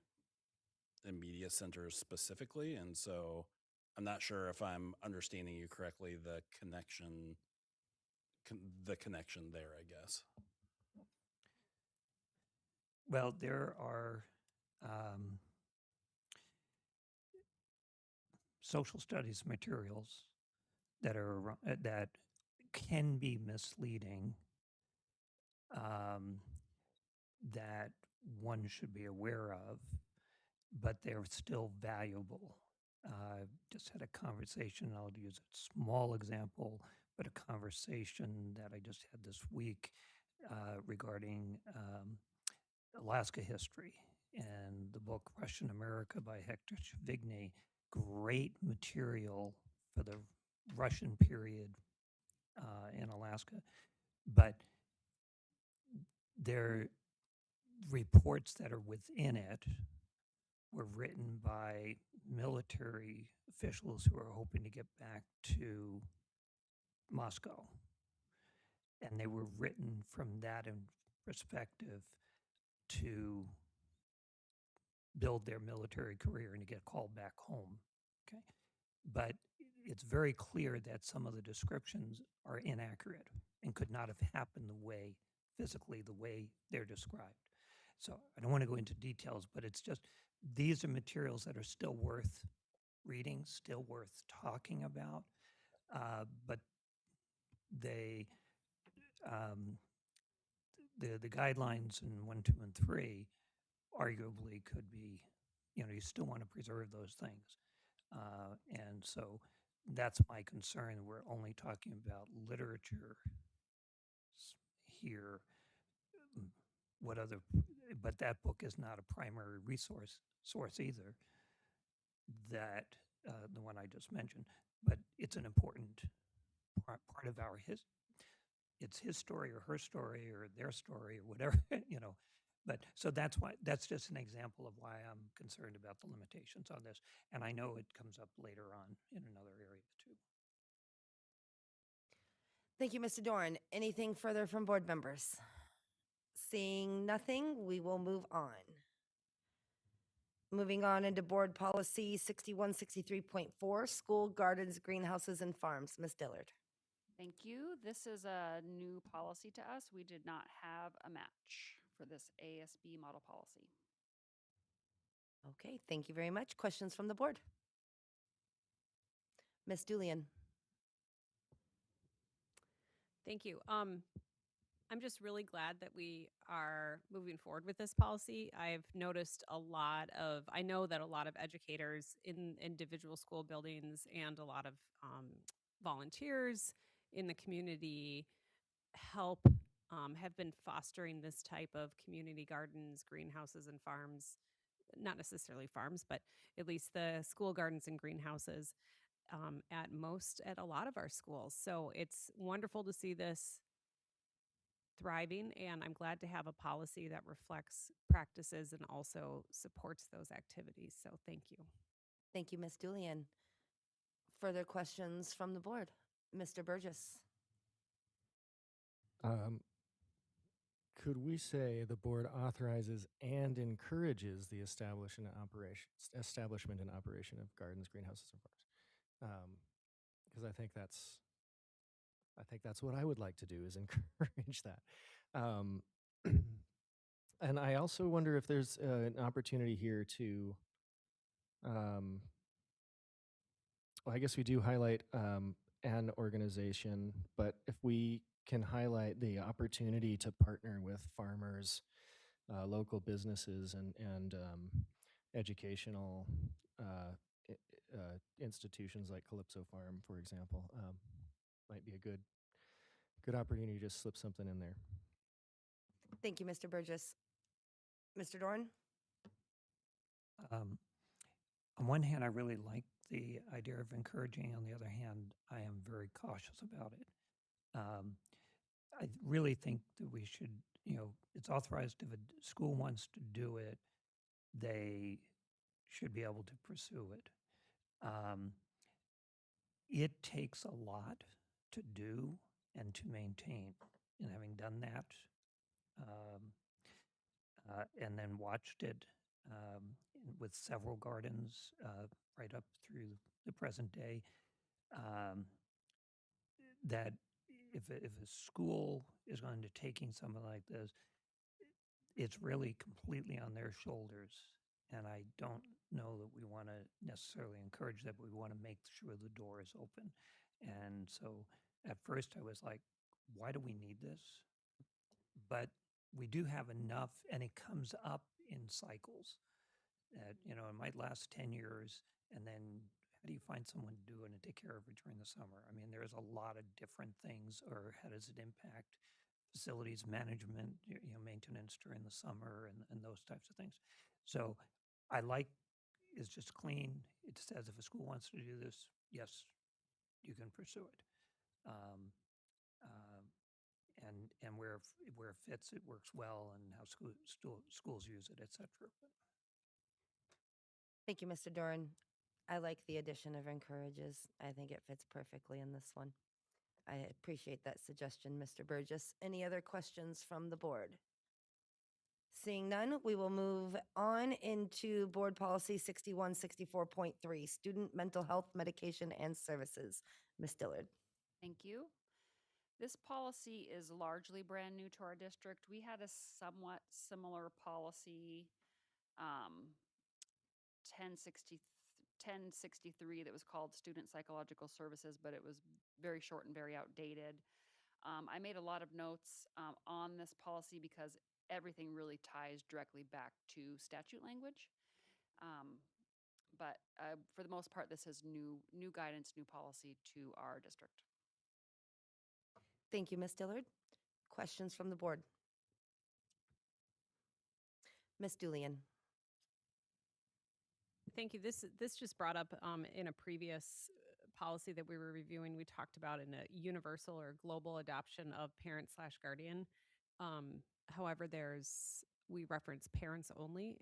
and media centers specifically, and so I'm not sure if I'm understanding you correctly, the connection there, I guess. Well, there are social studies materials that are that can be misleading, that one should be aware of, but they're still valuable. I just had a conversation, I'll use a small example, but a conversation that I just had this week regarding Alaska history and the book Russian America by Hector Chvigny. Great material for the Russian period in Alaska, but their reports that are within it were written by military officials who are hoping to get back to Moscow. And they were written from that perspective to build their military career and to get called back home. Okay. But it's very clear that some of the descriptions are inaccurate and could not have happened physically the way they're described. So I don't want to go into details, but it's just, these are materials that are still worth reading, still worth talking about, but they, the guidelines in 1, 2, and 3 arguably could be, you still want to preserve those things. And so that's my concern. We're only talking about literature here. Mm, What other, but that book is not a primary source either. That the one I just mentioned, but it's an important part of our it's his story or her story or their story or whatever, you know. But so that's just an example of why I'm concerned about the limitations on this. And I know it comes up later on in another area too. Thank you, Mr. Dorn. Anything further from board members? Seeing nothing, we will move on. Moving on into board policy 6163.4, school gardens, greenhouses, and farms. Ms. Dillard. Thank you. This is a new policy to us. We did not have a match for this ASB model policy. Okay, thank you very much. Questions from the board? Ms. Julian. Thank you. I'm just really glad that we are moving forward with this policy. I've noticed I know that a lot of educators in individual school buildings and a lot of volunteers in the community have been fostering this type of community gardens, greenhouses, and farms. Not necessarily farms, but at least the school gardens and greenhouses at a lot of our schools. So it's wonderful to see this thriving, and I'm glad to have a policy that reflects practices and also supports those activities. So thank you. Thank you, Ms. Julian. Further questions from the board? Mr. Burgess. Could we say the board authorizes and encourages the establishment and operation of gardens, greenhouses, and farms? Because I think that's what I would like to do is encourage that. And I also wonder if there's an opportunity here to, well, I guess we do highlight an organization, but if we can highlight the opportunity to partner with farmers, local businesses, and educational institutions like Calypso Farm, for example, might be a good opportunity to just slip something in there. Thank you, Mr. Burgess. Mr. Dorn? On one hand, I really like the idea of encouraging. On the other hand, I am very cautious about it. I really think that we should, it's authorized if a school wants to do it, they should be able to pursue it. It takes a lot to do and to maintain. And having done that, and then watched it with several gardens right up through the present day, that if a school is going to taking something like this, it's really completely on their shoulders. And I don't know that we want to necessarily encourage that, but we want to make sure the door is open. And so at first I was like, why do we need this? But we do have enough, and it comes up in cycles that, it might last 10 years, and then how do you find someone to do it and take care of it during the summer? I mean, there's a lot of different things, or how does it impact facilities management, maintenance during the summer and those types of things. So I like, it's just clean. It says if a school wants to do this, yes, you can pursue it. And where it fits, it works well, and how schools use it, et cetera. Thank you, Mr. Doran. I like the addition of encourages. I think it fits perfectly in this one. I appreciate that suggestion, Mr. Burgess. Any other questions from the board? Seeing none, we will move on into Board Policy 6164.3, Student Mental Health Medication and Services. Ms. Dillard. Thank you. This policy is largely brand new to our district. We had a somewhat similar policy, 1063, that was called Student Psychological Services, but it was very short and very outdated. I made a lot of notes on this policy because everything really ties directly back to statute language. but for the most part, this is new guidance, new policy to our district. Thank you, Ms. Dillard. Questions from the board? Ms. Julian. Thank you. This just brought up in a previous policy that we were reviewing. We talked about in a universal or global adoption of parent slash guardian. However, we reference parents only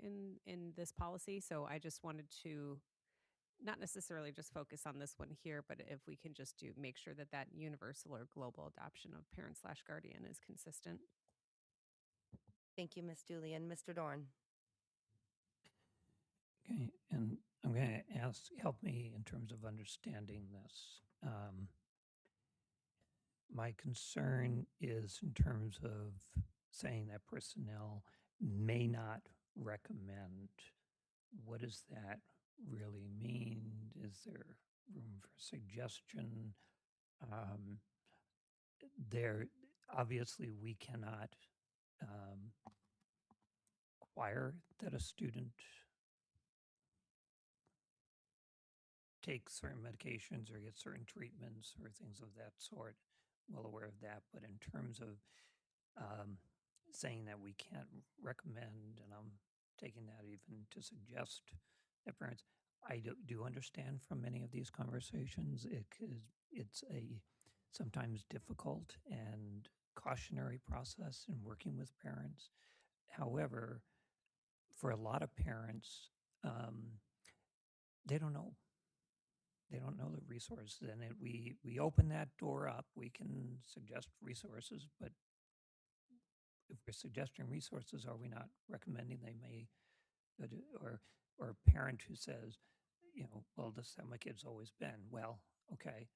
in this policy. So I just wanted to not necessarily just focus on this one here, but if we can just make sure that that universal or global adoption of parent slash guardian is consistent. Thank you, Ms. Julian. Mr. Dorn. Okay, and I'm going to ask, help me in terms of understanding this. My concern is in terms of saying that personnel may not recommend. What does that really mean? Is there room for suggestion? There, obviously, we cannot require that a student take certain medications or get certain treatments or things of that sort. Well aware of that, but in terms of saying that we can't recommend, and I'm taking that even to suggest that parents, I do understand from many of these conversations, it's a sometimes difficult and cautionary process in working with parents. However, for a lot of parents, they don't know. They don't know the resources, and we open that door up. We can suggest resources, but if we're suggesting resources, are we not recommending they may, or a parent who says, well, this is how my kid's always been. Well, okay,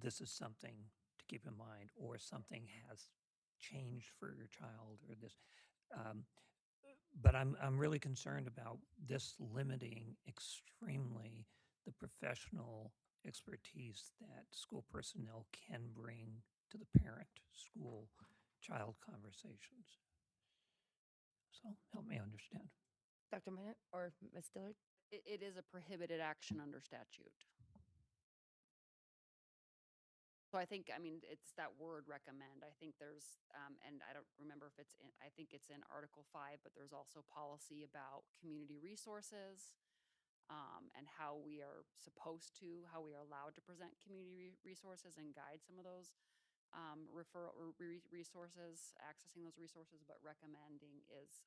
this is something to keep in mind, or something has changed for your child, or this. But I'm really concerned about this limiting extremely the professional expertise that school personnel can bring to the parent-school-child conversations. So help me understand. Dr. Minute or Ms. Dillard? It is a prohibited action under statute. So I think, it's that word recommend. I think there's, and I don't remember if it's in, I think it's in Article 5, but there's also policy about community resources and how we are how we are allowed to present community resources and guide some of those resources, accessing those resources, but recommending is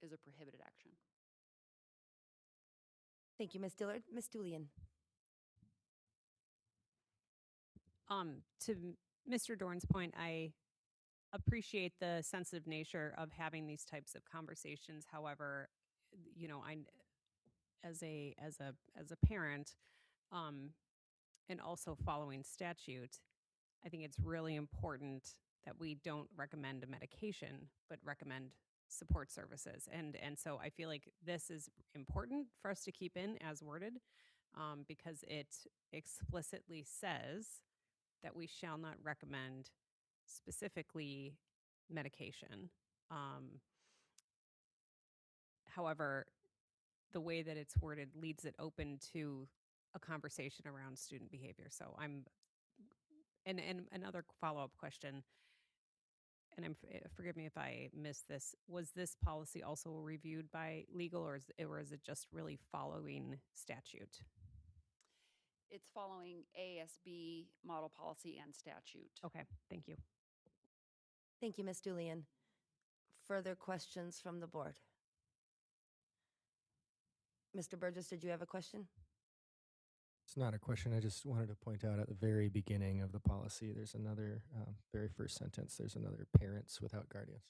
a prohibited action. Thank you, Ms. Dillard. Ms. Julian. To Mr. Dorn's point, I appreciate the sensitive nature of having these types of conversations. However, I, as a parent, and also following statute, I think it's really important that we don't recommend a medication, but recommend support services. And so I feel like this is important for us to keep in as worded, because it explicitly says that we shall not recommend specifically medication. However, the way that it's worded leaves it open to a conversation around student behavior. So and another follow-up question, and forgive me if I missed this, was this policy also reviewed by legal, or is it just really following statute? It's following ASB model policy and statute. Okay, thank you. Thank you, Ms. Julian. Further questions from the board? Mr. Burgess, did you have a question? It's not a question. I just wanted to point out at the very beginning of the policy, there's another, very first sentence, there's another parents without guardians.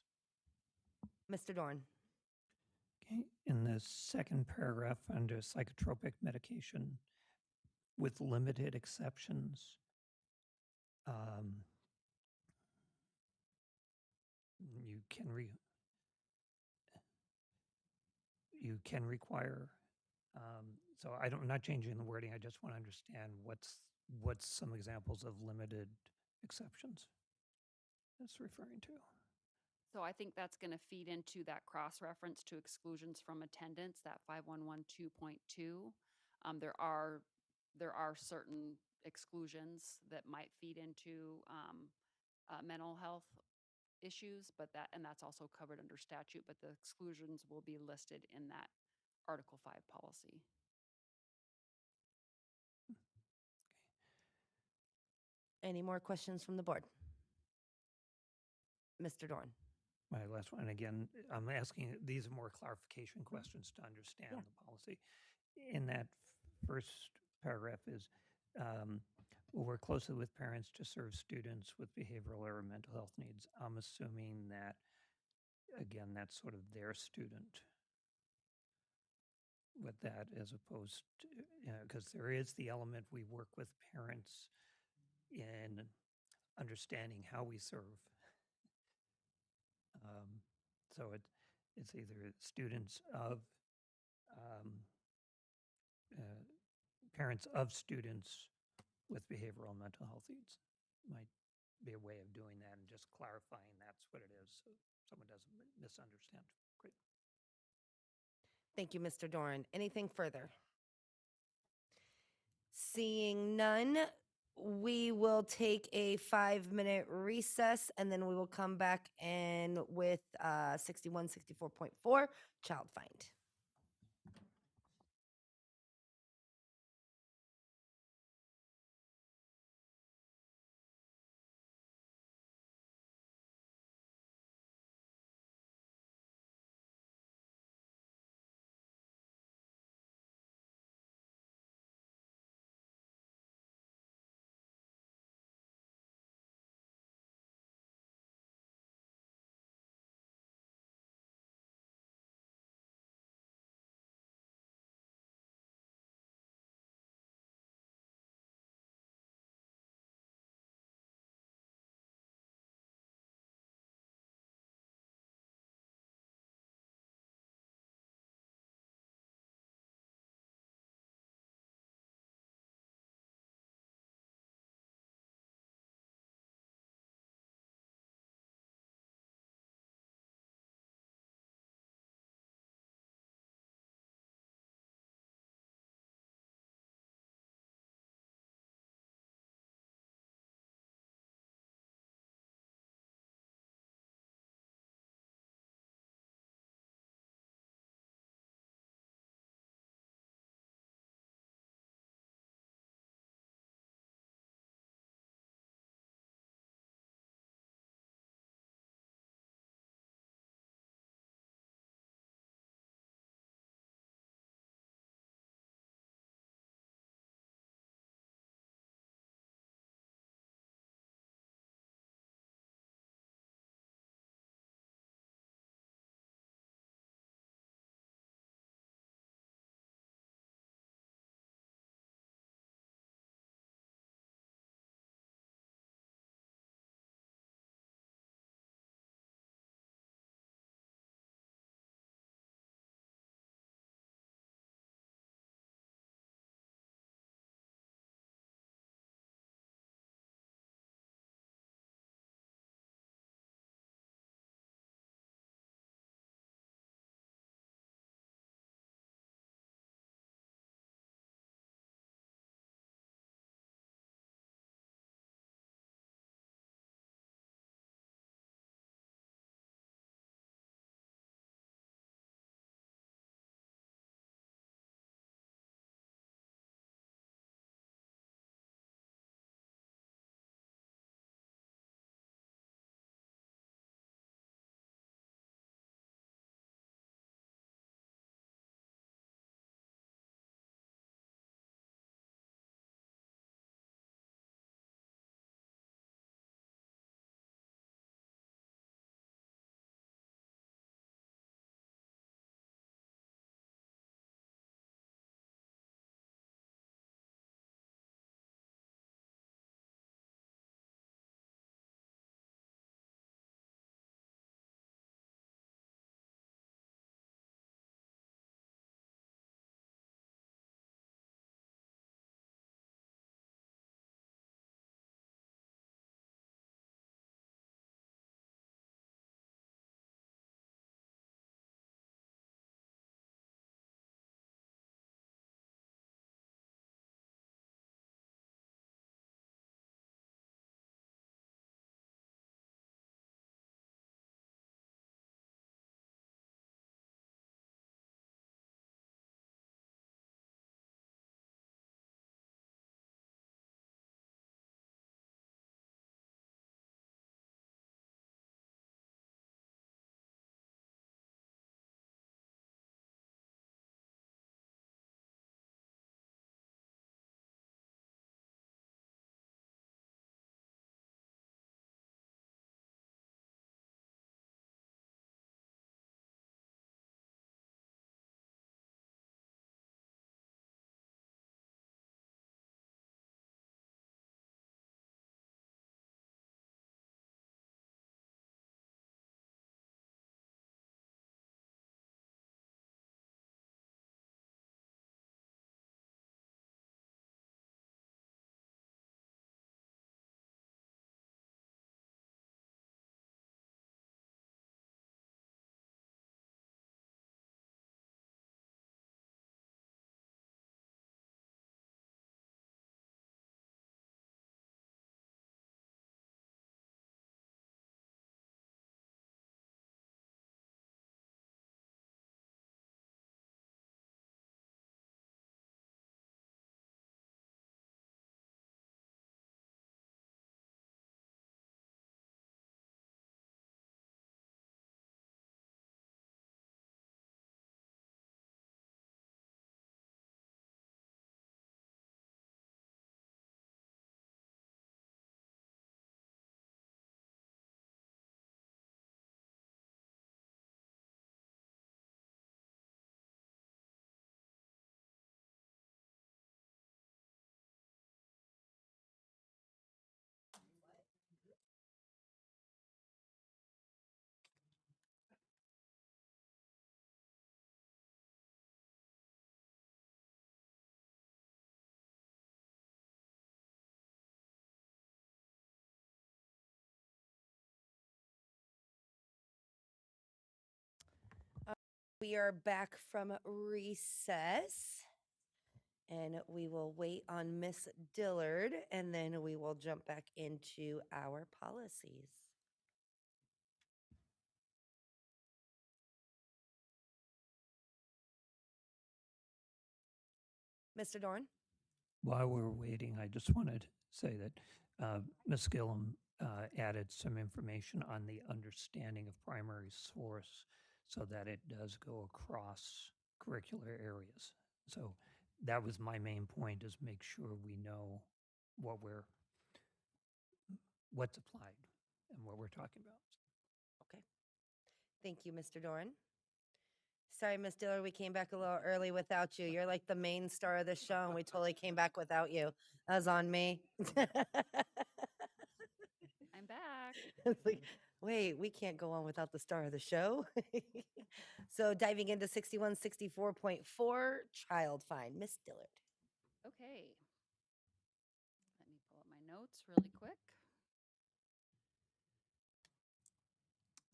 Mr. Dorn. Okay, in the second paragraph under psychotropic medication, with limited exceptions, you can require. So I'm not changing the wording. I just want to understand what's some examples of limited exceptions that's referring to. So I think that's going to feed into that cross-reference to exclusions from attendance, that 5112.2. There are certain exclusions that might feed into mental health issues, and that's also covered under statute, but the exclusions will be listed in that Article 5 policy. Any more questions from the board? Mr. Dorn. My last one, again, I'm asking, these are more clarification questions to understand Yeah. the policy. In that first paragraph is, will work closely with parents to serve students with behavioral or mental health needs. I'm assuming that, again, that's sort of their student with that, as opposed to, because there is the element, we work with parents in understanding how we serve. So it's either students of, parents of students with behavioral and mental health needs might be a way of doing that and just clarifying that's what it is, so someone doesn't misunderstand. Great. Thank you, Mr. Doran. Anything further? Seeing none, we will take a 5-minute recess and then we will come back and with 6164.4 child find. We are back from recess. And we will wait on Miss Dillard, and then we will jump back into our policies. Mr. Dorn? While we're waiting, I just wanted to say that Ms. Gillum added some information on the understanding of primary source so that it does go across curricular areas. So that was my main point, is make sure we know what's applied and what we're talking about. Okay. Thank you, Mr. Dorn. Sorry, Miss Dillard, we came back a little early without you. You're like the main star of the show, and we totally came back without you. That was on me. I'm back. It's like, wait, we can't go on without the star of the show. So diving into 6164.4, child fine. Miss Dillard. Okay. Let me pull up my notes really quick.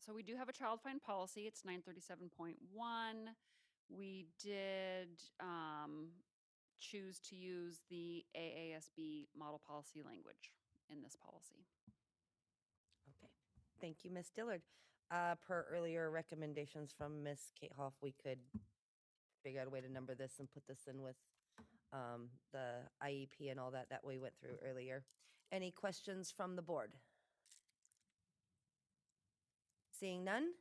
So we do have a child fine policy. It's 937.1. We did choose to use the AASB model policy language in this policy. Okay. Thank you, Miss Dillard. Per earlier recommendations from Miss Kate Hoff, we could figure out a way to number this and put this in with the IEP and all that we went through earlier. Any questions from the board? Seeing none?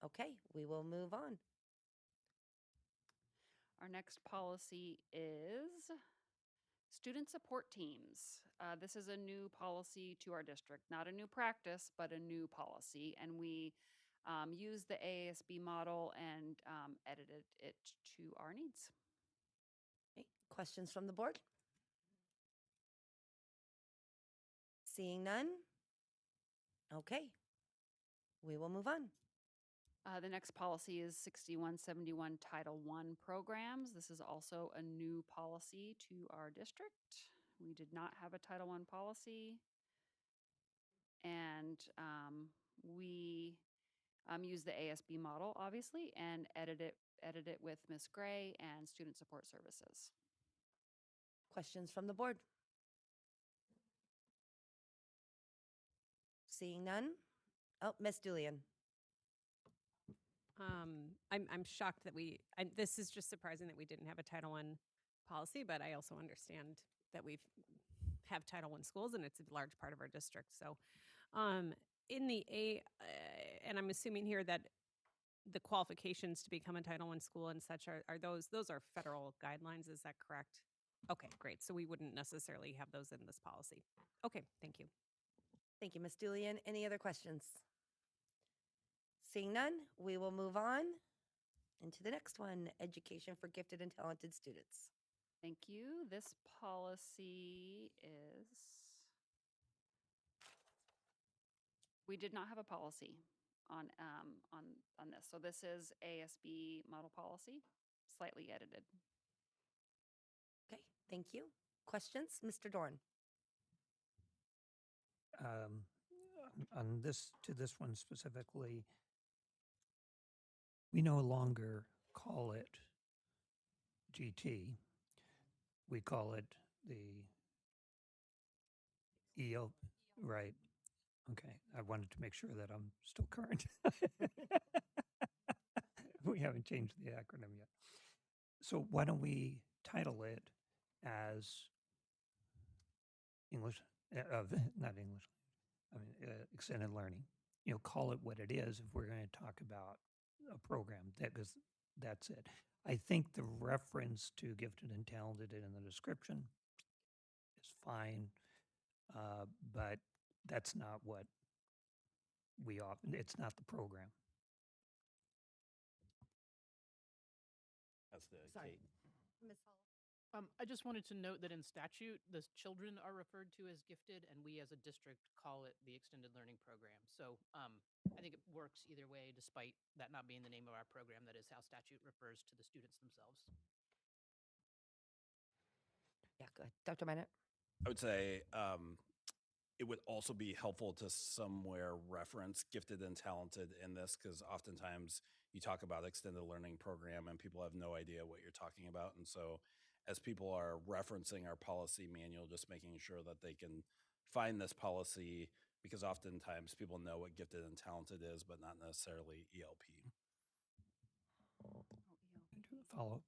Okay, we will move on. Our next policy is student support teams. This is a new policy to our district, not a new practice, but a new policy. And we used the AASB model and edited it to our needs. Okay, questions from the board? Seeing none? Okay, we will move on. The next policy is 6171 Title I programs. This is also a new policy to our district. We did not have a Title I policy. And we use the ASB model, obviously, and edit it with Ms. Gray and Student Support Services. Questions from the board? Seeing none? Oh, Miss Julian. I'm shocked that this is just surprising that we didn't have a Title I policy, but I also understand that we have Title I schools and it's a large part of our district. So in the and I'm assuming here that the qualifications to become a Title I school and such are those are federal guidelines. Is that correct? Okay, great. So we wouldn't necessarily have those in this policy. Okay, thank you. Thank you, Miss Julian. Any other questions? Seeing none, we will move on into the next one, education for gifted and talented students. Thank you. This policy is, we did not have a policy on this. So this is ASB model policy, slightly edited. Okay, thank you. Questions? Mr. Dorn. On this one specifically, we no longer call it GT. We call it the EO, right? Okay, I wanted to make sure that I'm still current. We haven't changed the acronym yet. So why don't we title it as English, not English, extended learning. Call it what it is if we're going to talk about a program, because that's it. I think the reference to gifted and talented in the description is fine, but that's not what we often, it's not the program. That's the Sorry. Kate. Ms. Hall. I just wanted to note that in statute, the children are referred to as gifted, and we as a district call it the extended learning program. So I think it works either way, despite that not being the name of our program. That is how statute refers to the students themselves. Yeah, good. Dr. Minot. I would say it would also be helpful to somewhere reference gifted and talented in this, because oftentimes you talk about extended learning program and people have no idea what you're talking about. And so as people are referencing our policy manual, just making sure that they can find this policy, because oftentimes people know what gifted and talented is, but not necessarily ELP. Follow up.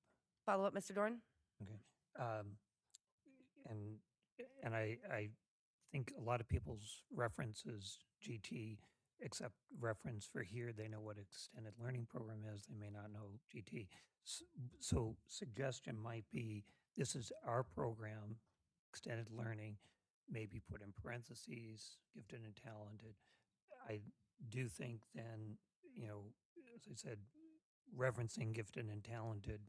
Follow up, Mr. Dorn? Okay. Um, and I think a lot of people's references GT, except reference for here, they know what extended learning program is. They may not know GT. So suggestion might be this is our program, extended learning, maybe put in parentheses, gifted and talented. I do think then, as I said, referencing gifted and talented,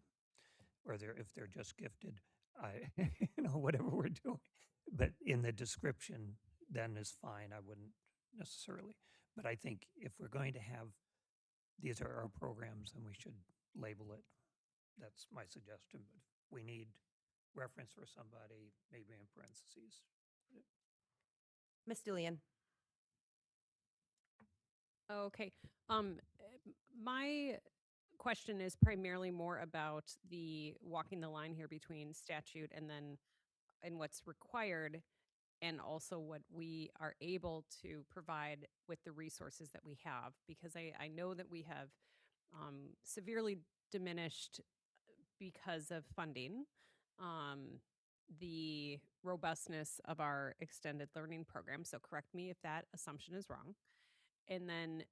or if they're just gifted, whatever we're doing. But in the description, then is fine. I wouldn't necessarily. But I think if we're going to have, these are our programs, then we should label it. That's my suggestion. But if we need reference for somebody, maybe in parentheses. Ms. Julian? Okay. My question is primarily more about the walking the line here between statute and what's required, and also what we are able to provide with the resources that we have, because I know that we have severely diminished because of funding the robustness of our extended learning program. So correct me if that assumption is wrong. And then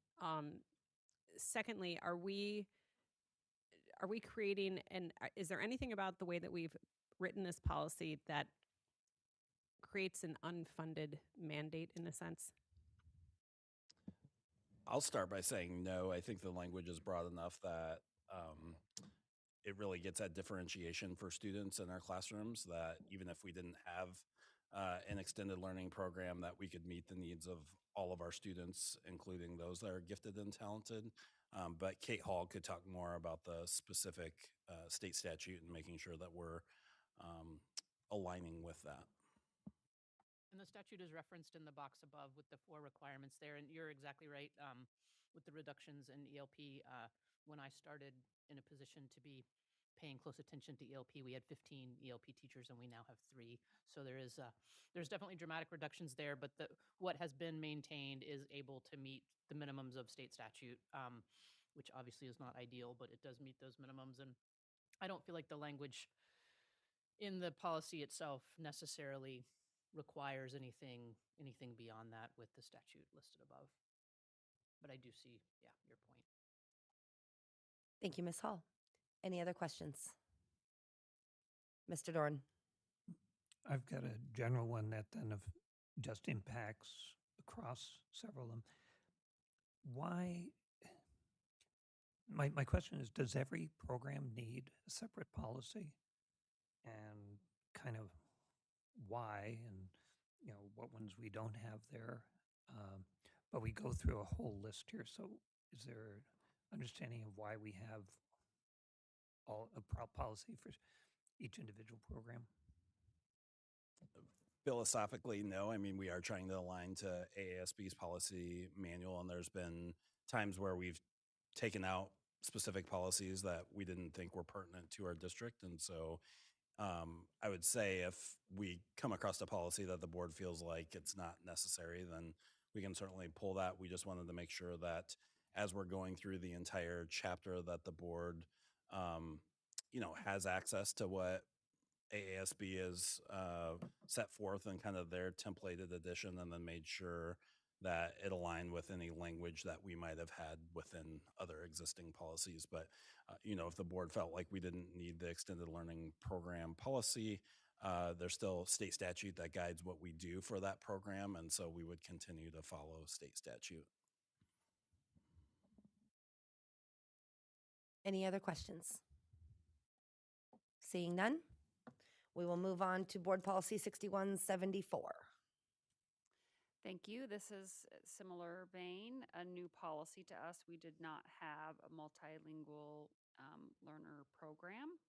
secondly, are we creating, and is there anything about the way that we've written this policy that creates an unfunded mandate in a sense? I'll start by saying no. I think the language is broad enough that it really gets at differentiation for students in our classrooms, that even if we didn't have an extended learning program, that we could meet the needs of all of our students, including those that are gifted and talented. But Kate Hall could talk more about the specific state statute and making sure that we're aligning with that. And the statute is referenced in the box above with the 4 requirements there. And you're exactly right with the reductions in ELP. When I started in a position to be paying close attention to ELP, we had 15 ELP teachers and we now have 3. So there's definitely dramatic reductions there, but what has been maintained is able to meet the minimums of state statute, which obviously is not ideal, but it does meet those minimums. And I don't feel like the language in the policy itself necessarily requires anything beyond that with the statute listed above. But I do see, your point. Thank you, Ms. Hall. Any other questions? Mr. Dorn? I've got a general one that then just impacts across several of them. Why? My question is, does every program need a separate policy? And kind of why, and what ones we don't have there. But we go through a whole list here. So is there understanding of why we have a policy for each individual program? Philosophically, no. I mean, we are trying to align to AASB's policy manual, and there's been times where we've taken out specific policies that we didn't think were pertinent to our district. And so I would say if we come across a policy that the board feels like it's not necessary, then we can certainly pull that. We just wanted to make sure that as we're going through the entire chapter, that the board, has access to what AASB is set forth in kind of their templated edition, and then made sure that it aligned with any language that we might have had within other existing policies. But, if the board felt like we didn't need the extended learning program policy, there's still state statute that guides what we do for that program. And so we would continue to follow state statute. Any other questions? Seeing none, we will move on to Board Policy 6174. Thank you. This is a similar vein, a new policy to us. We did not have a multilingual learner program.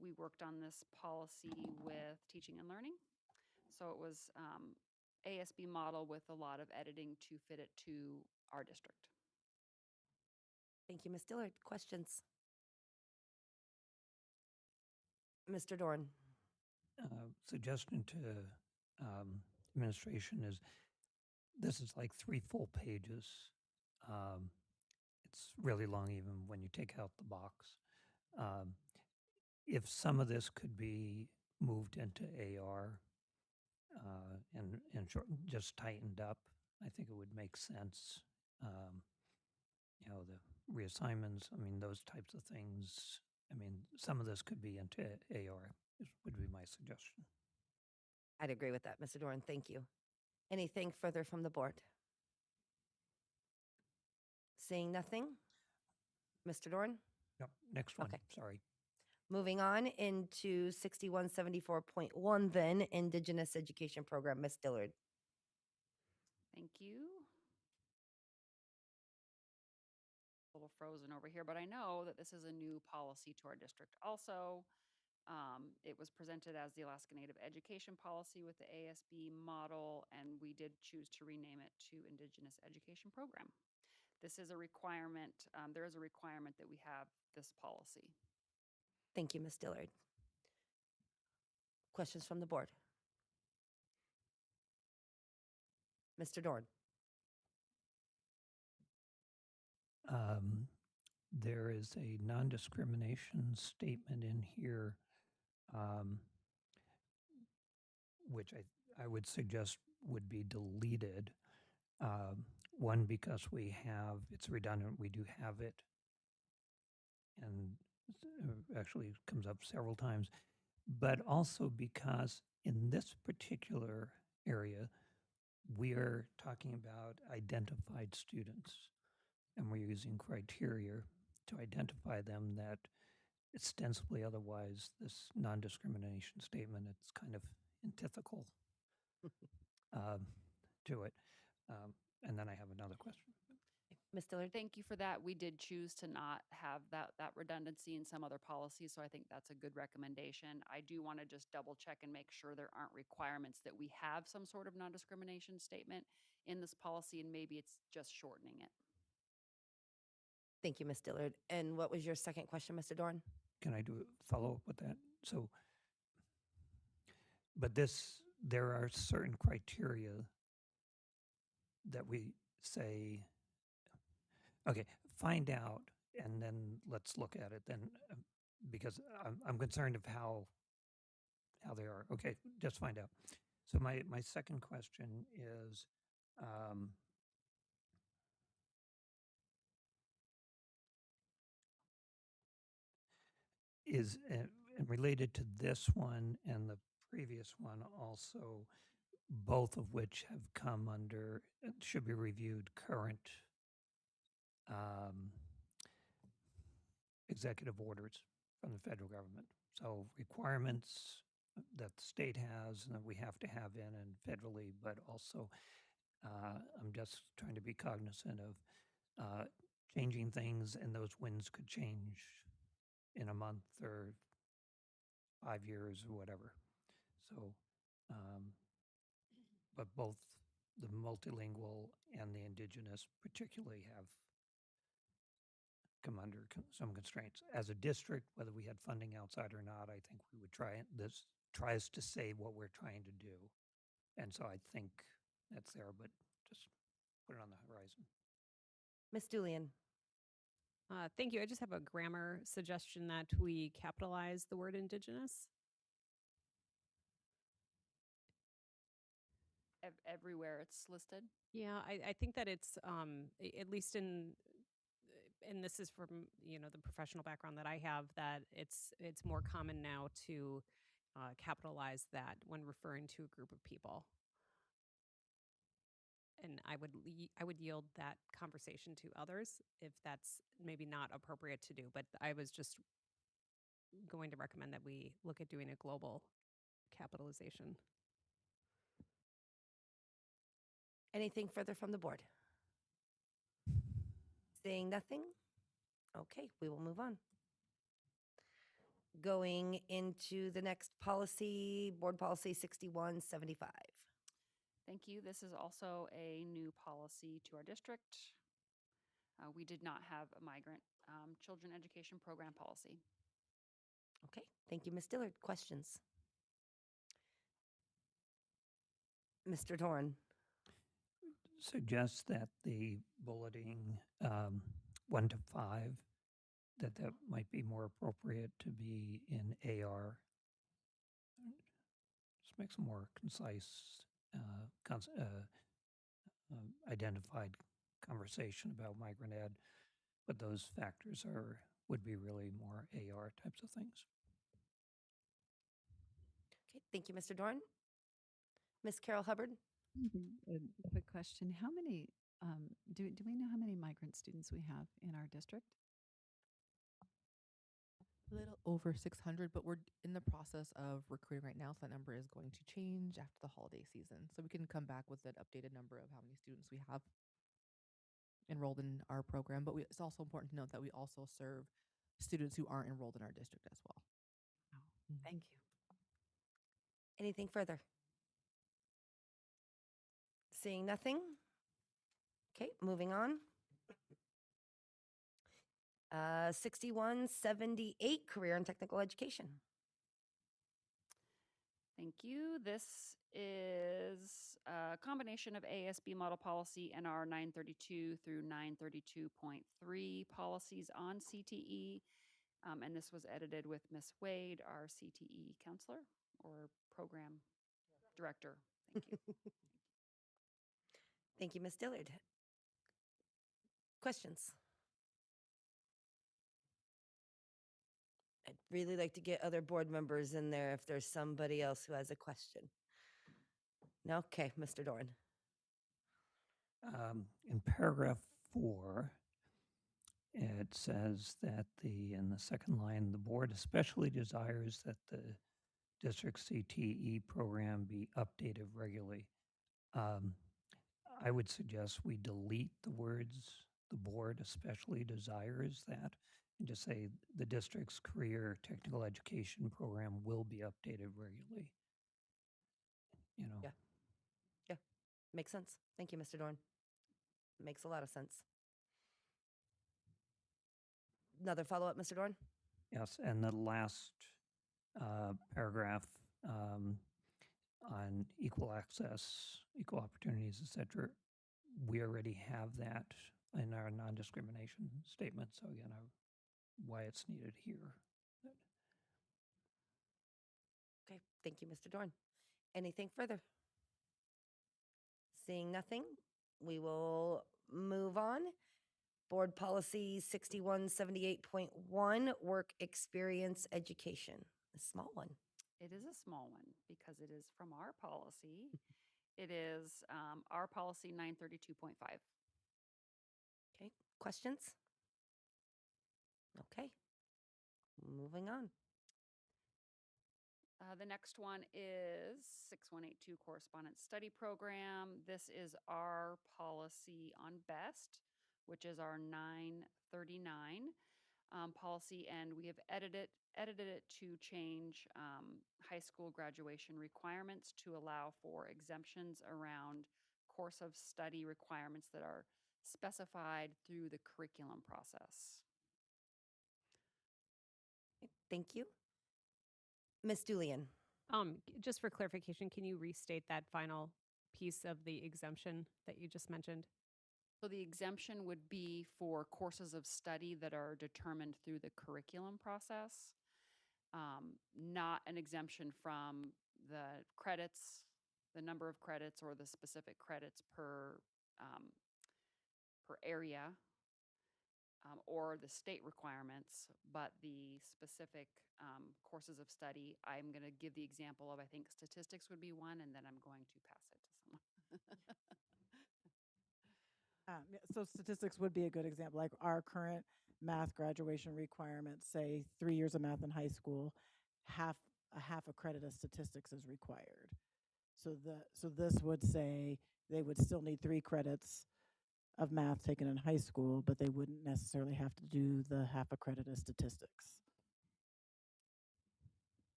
We worked on this policy with teaching and learning. So it was ASB model with a lot of editing to fit it to our district. Thank you, Ms. Dillard. Questions? Mr. Dorn? Suggestion to administration is this is like 3 full pages. It's really long even when you take out the box. If some of this could be moved into AR and just tightened up, I think it would make sense. You know, the reassignments, I mean, those types of things. I mean, some of this could be into AR, would be my suggestion. I'd agree with that, Mr. Dorn. Thank you. Anything further from the board? Seeing nothing? Mr. Dorn? No, next one. Okay. Sorry. Moving on into 6174.1 then, Indigenous Education Program, Ms. Dillard. Thank you. A little frozen over here, but I know that this is a new policy to our district also. It was presented as the Alaska Native Education Policy with the ASB model, and we did choose to rename it to Indigenous Education Program. This is a requirement, there is a requirement that we have this policy. Thank you, Ms. Dillard. Questions from the board? Mr. Dorn? There is a non-discrimination statement in here, which I would suggest would be deleted. One, because it's redundant, we do have it, and actually comes up several times, but also because in this particular area, we are talking about identified students, and we're using criteria to identify them that ostensibly otherwise this non-discrimination statement, it's kind of antithetical to it. And then I have another question. Ms. Dillard? Thank you for that. We did choose to not have that redundancy in some other policies, so I think that's a good recommendation. I do want to just double check and make sure there aren't requirements that we have some sort of non-discrimination statement in this policy, and maybe it's just shortening it. Thank you, Ms. Dillard. And what was your second question, Mr. Dorn? Can I do a follow-up with that? So, but there are certain criteria that we say, okay, find out, and then let's look at it then, because I'm concerned of how they are. Okay, just find out. So my second question is, and related to this one and the previous one also, both of which have come under, should be reviewed, current executive orders from the federal government. So requirements that the state has and that we have to have in and federally, but also I'm just trying to be cognizant of changing things, and those winds could change in a month or 5 years or whatever. So, but both the multilingual and the Indigenous particularly have come under some constraints. As a district, whether we had funding outside or not, I think we would this tries to say what we're trying to do. And so I think that's there, but just put it on the horizon. Ms. Julian? Thank you. I just have a grammar suggestion that we capitalize the word Indigenous. Everywhere it's listed. Yeah, I think that it's at least in and this is from the professional background that I have, that it's more common now to capitalize that when referring to a group of people. And I would yield that conversation to others if that's maybe not appropriate to do. But I was just going to recommend that we look at doing a global capitalization. Anything further from the board? Seeing nothing? Okay, we will move on. Going into the next policy, Board Policy 6175. Thank you. This is also a new policy to our district. We did not have a migrant children education program policy. Okay, thank you, Ms. Dillard. Questions? Mr. Dorn. Suggest that the bulleting 1 to 5, that might be more appropriate to be in AR. Just makes a more concise, identified conversation about migrant ed, but those factors would be really more AR types of things. Okay, thank you, Mr. Dorn. Ms. Carol Hubbard. A quick question. How many, do we know how many migrant students we have in our district? A little over 600, but we're in the process of recruiting right now, so that number is going to change after the holiday season. So we can come back with an updated number of how many students we have enrolled in our program. But it's also important to note that we also serve students who aren't enrolled in our district as well. Oh, thank you. Anything further? Seeing nothing? Okay, moving on. 6178, Career and Technical Education. Thank you. This is a combination of ASB model policy and our 932 through 932.3 policies on CTE. And this was edited with Ms. Wade, our CTE counselor or program director. Thank you. Thank you, Ms. Dillard. Questions? I'd really like to get other board members in there if there's somebody else who has a question. No? Okay, Mr. Dorn. In paragraph 4, it says that in the second line, the board especially desires that the district CTE program be updated regularly. I would suggest we delete the words, the board especially desires that, and just say the district's career technical education program will be updated regularly. You know. Yeah. Yeah, makes sense. Thank you, Mr. Dorn. Makes a lot of sense. Another follow-up, Mr. Dorn? Yes, and the last paragraph on equal access, equal opportunities, et cetera, we already have that in our non-discrimination statement. So again, why it's needed here. Okay, thank you, Mr. Dorn. Anything further? Seeing nothing, we will move on. Board Policy 6178.1, Work Experience Education, a small one. It is a small one because it is from our policy. It is our policy 932.5. Okay, questions? Okay, moving on. The next one is 6182 Correspondence Study Program. This is our policy on BEST, which is our 939 policy, and we have edited it to change high school graduation requirements to allow for exemptions around course of study requirements that are specified through the curriculum process. Thank you. Ms. Julian. Just for clarification, can you restate that final piece of the exemption that you just mentioned? So the exemption would be for courses of study that are determined through the curriculum process, not an exemption from the credits, the number of credits, or the specific credits per area, or the state requirements, but the specific courses of study. I'm going to give the example of, I think statistics would be one, and then I'm going to pass it to someone. So statistics would be a good example. Like our current math graduation requirements say 3 years of math in high school, half a credit of statistics is required. So this would say they would still need 3 credits of math taken in high school, but they wouldn't necessarily have to do the half a credit of statistics.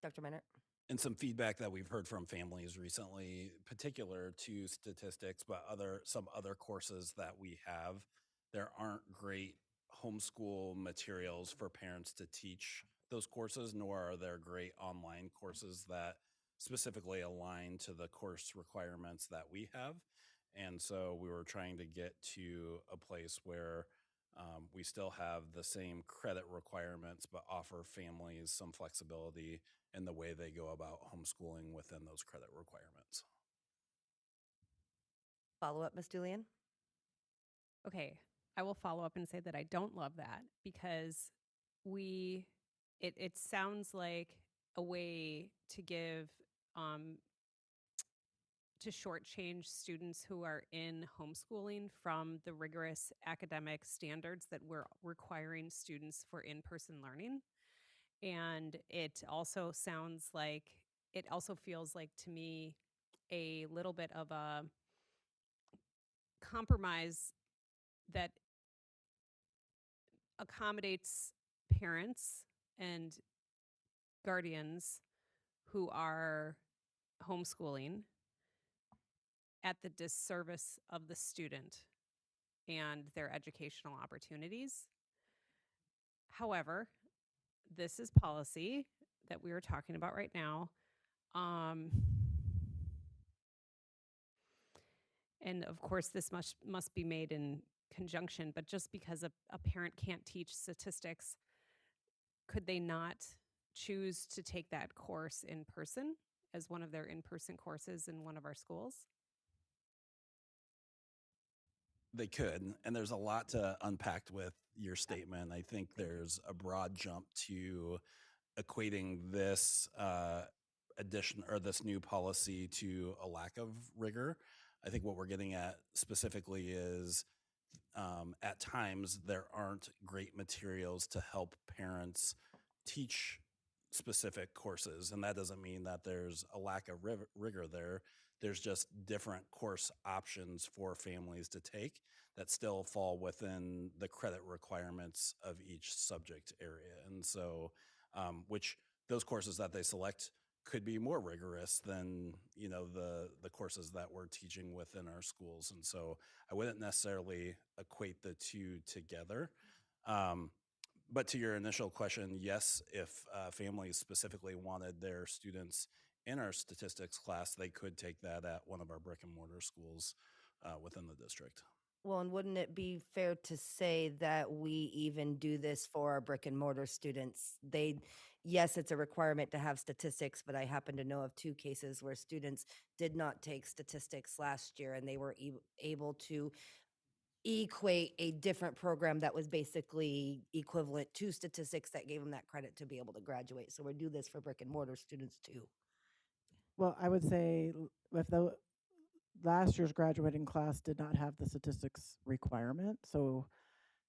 Dr. Minert. And some feedback that we've heard from families recently, particular to statistics, but some other courses that we have, there aren't great homeschool materials for parents to teach those courses, nor are there great online courses that specifically align to the course requirements that we have. And so we were trying to get to a place where we still have the same credit requirements, but offer families some flexibility in the way they go about homeschooling within those credit requirements. Follow up, Ms. Julian? Okay, I will follow up and say that I don't love that because it sounds like a way to give to shortchange students who are in homeschooling from the rigorous academic standards that we're requiring students for in-person learning. And it also feels like to me a little bit of a compromise that accommodates parents and guardians who are homeschooling at the disservice of the student and their educational opportunities. However, this is policy that we are talking about right now. And of course, this must be made in conjunction, but just because a parent can't teach statistics, could they not choose to take that course in person as one of their in-person courses in one of our schools? They could, and there's a lot to unpack with your statement. I think there's a broad jump to equating this addition or this new policy to a lack of rigor. I think what we're getting at specifically is at times there aren't great materials to help parents teach specific courses. And that doesn't mean that there's a lack of rigor there. There's just different course options for families to take that still fall within the credit requirements of each subject area. And so, which those courses that they select could be more rigorous than, you know, the courses that we're teaching within our schools. And so I wouldn't necessarily equate the two together. But to your initial question, yes, if families specifically wanted their students in our statistics class, they could take that at one of our brick and mortar schools within the district. Well, and wouldn't it be fair to say that we even do this for our brick and mortar students? Yes, it's a requirement to have statistics, but I happen to know of 2 cases where students did not take statistics last year and they were able to equate a different program that was basically equivalent to statistics that gave them that credit to be able to graduate. So we do this for brick and mortar students too. Well, I would say if the last year's graduating class did not have the statistics requirement, so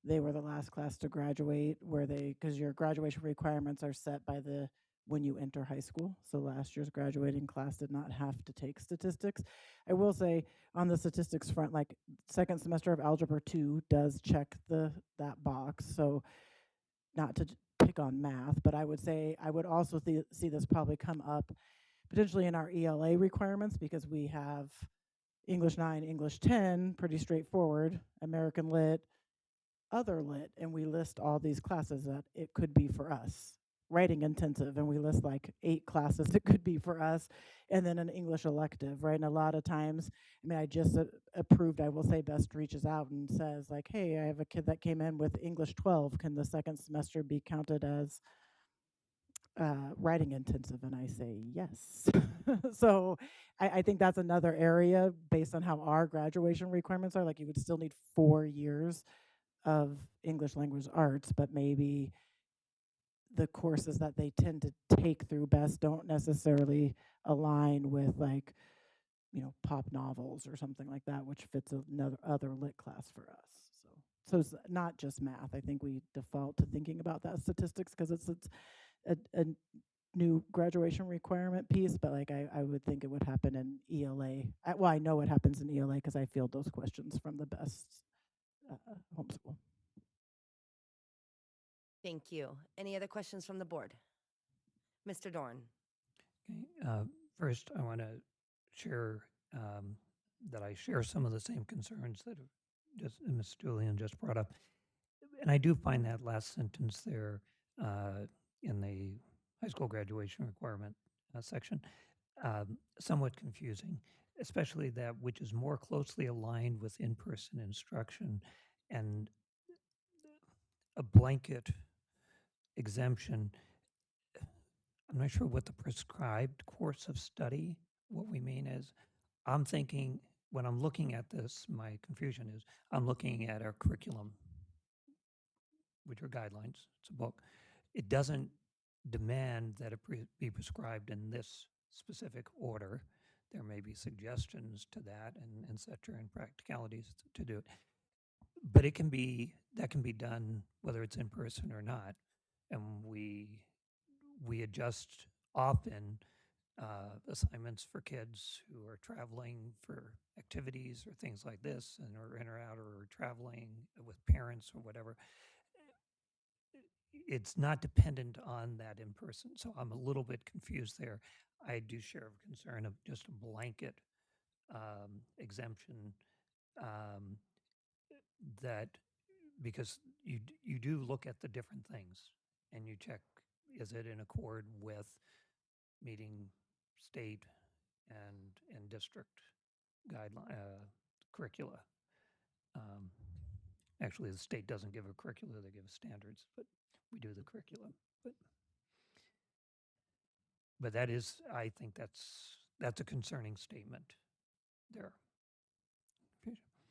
they were the last class to graduate because your graduation requirements are set by when you enter high school. So last year's graduating class did not have to take statistics. I will say on the statistics front, like second semester of Algebra 2 does check that box. So not to pick on math, but I would say I would also see this probably come up potentially in our ELA requirements because we have English 9, English 10, pretty straightforward, American Lit, other lit, and we list all these classes that it could be for us. Writing intensive, and we list like 8 classes it could be for us, and then an English elective, right? And a lot of times, I mean, I just approved, I will say Best reaches out and says like, hey, I have a kid that came in with English 12. Can the second semester be counted as writing intensive? And I say yes. So I think that's another area based on how our graduation requirements are. Like you would still need 4 years of English language arts, but maybe the courses that they tend to take through Best don't necessarily align with like, you know, pop novels or something like that, which fits another other lit class for us. So it's not just math. I think we default to thinking about that statistics because it's a new graduation requirement piece, but like I would think it would happen in ELA. Well, I know it happens in ELA because I field those questions from the Best homeschool. Thank you. Any other questions from the board? Mr. Dorn. Okay. First, I want to share that I share some of the same concerns that have Ms. Julian just brought up, and I do find that last sentence there in the high school graduation requirement section somewhat confusing, especially that which is more closely aligned with in-person instruction, and a blanket exemption. I'm not sure what the prescribed course of study, what we mean is. I'm thinking, when I'm looking at this, my confusion is I'm looking at our curriculum, which are guidelines. It's a book. It doesn't demand that it be prescribed in this specific order. There may be suggestions to that and et cetera, and practicalities to do it. But that can be done whether it's in person or not. And we adjust often assignments for kids who are traveling for activities or things like this, and are in or out, or traveling with parents or whatever. It's not dependent on that in person. So I'm a little bit confused there. I do share a concern of just a blanket exemption that, because you do look at the different things and you check, is it in accord with meeting state and district guideline curricula. Actually, the state doesn't give a curricula; they give us standards, but we do the curriculum. But that is, I think that's a concerning statement there.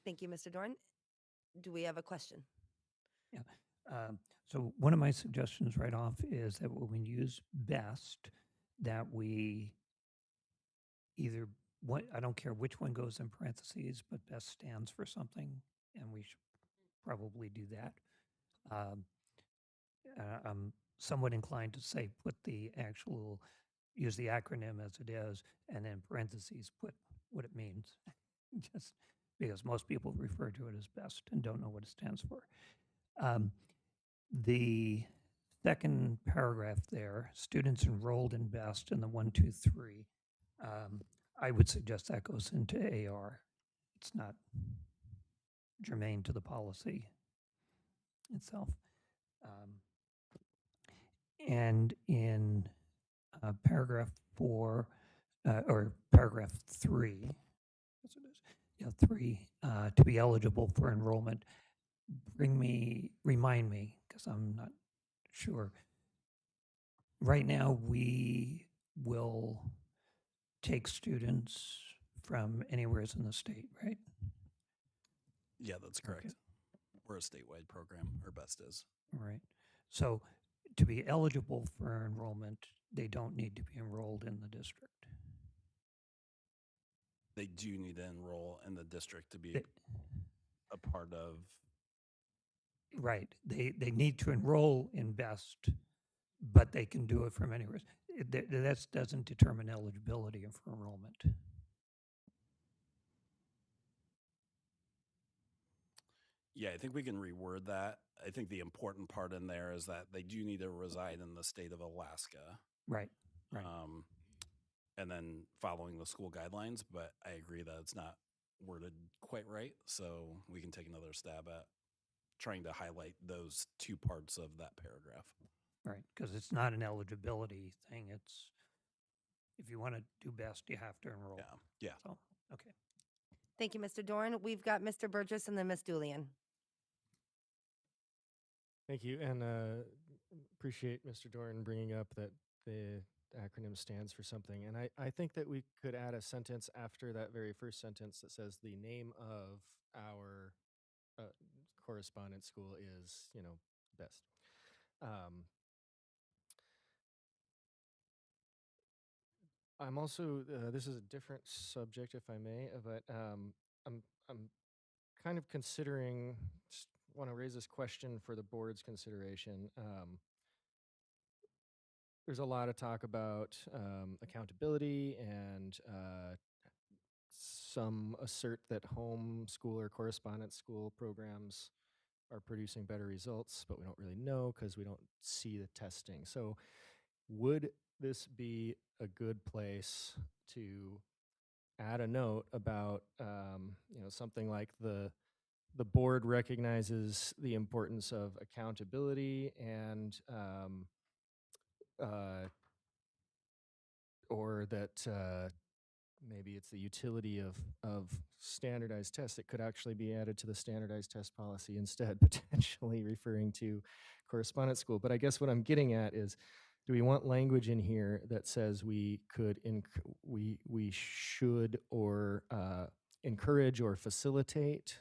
Thank you, Mr. Dorn. Do we have a question? Yeah. So one of my suggestions right off is that when we use best, that we either I don't care which one goes in parentheses, but best stands for something, and we should probably do that. I'm somewhat inclined to say use the acronym as it is, and then parentheses put what it means, just because most people refer to it as best and don't know what it stands for. The second paragraph there, students enrolled in BEST in the 1, 2, 3, I would suggest that goes into AR. It's not germane to the policy itself. And in paragraph 4, or paragraph 3, yes it is, yeah, 3, to be eligible for enrollment, remind me, because I'm not sure. Right now, we will take students from anywhere in the state, right? Yeah, that's correct. Okay. We're a statewide program, or BEST is. Right. So to be eligible for enrollment, they don't need to be enrolled in the district. They do need to enroll in the district to be a part of. Right. They need to enroll in BEST, but they can do it from anywhere. That doesn't determine eligibility for enrollment. Yeah, I think we can reword that. I think the important part in there is that they do need to reside in the state of Alaska. Right. Right. And then following the school guidelines, but I agree that it's not worded quite right. So we can take another stab at trying to highlight those two parts of that paragraph. Right, because it's not an eligibility thing. It's, if you want to do BEST, you have to enroll. Yeah. So, okay. Thank you, Mr. Dorn. We've got Mr. Burgess and then Ms. Julian. Thank you, and appreciate Mr. Dorn bringing up that the acronym stands for something. And I think that we could add a sentence after that very first sentence that says the name of our correspondence school is, BEST. I'm also, this is a different subject, if I may, but I'm kind of considering, want to raise this question for the board's consideration. There's a lot of talk about accountability, and some assert that home school or correspondence school programs are producing better results, but we don't really know because we don't see the testing. So would this be a good place to add a note about, something like the the board recognizes the importance of accountability and or that maybe it's the utility of standardized tests that could actually be added to the standardized test policy instead, potentially referring to correspondence school. But I guess what I'm getting at is, do we want language in here that says we could we should or encourage or facilitate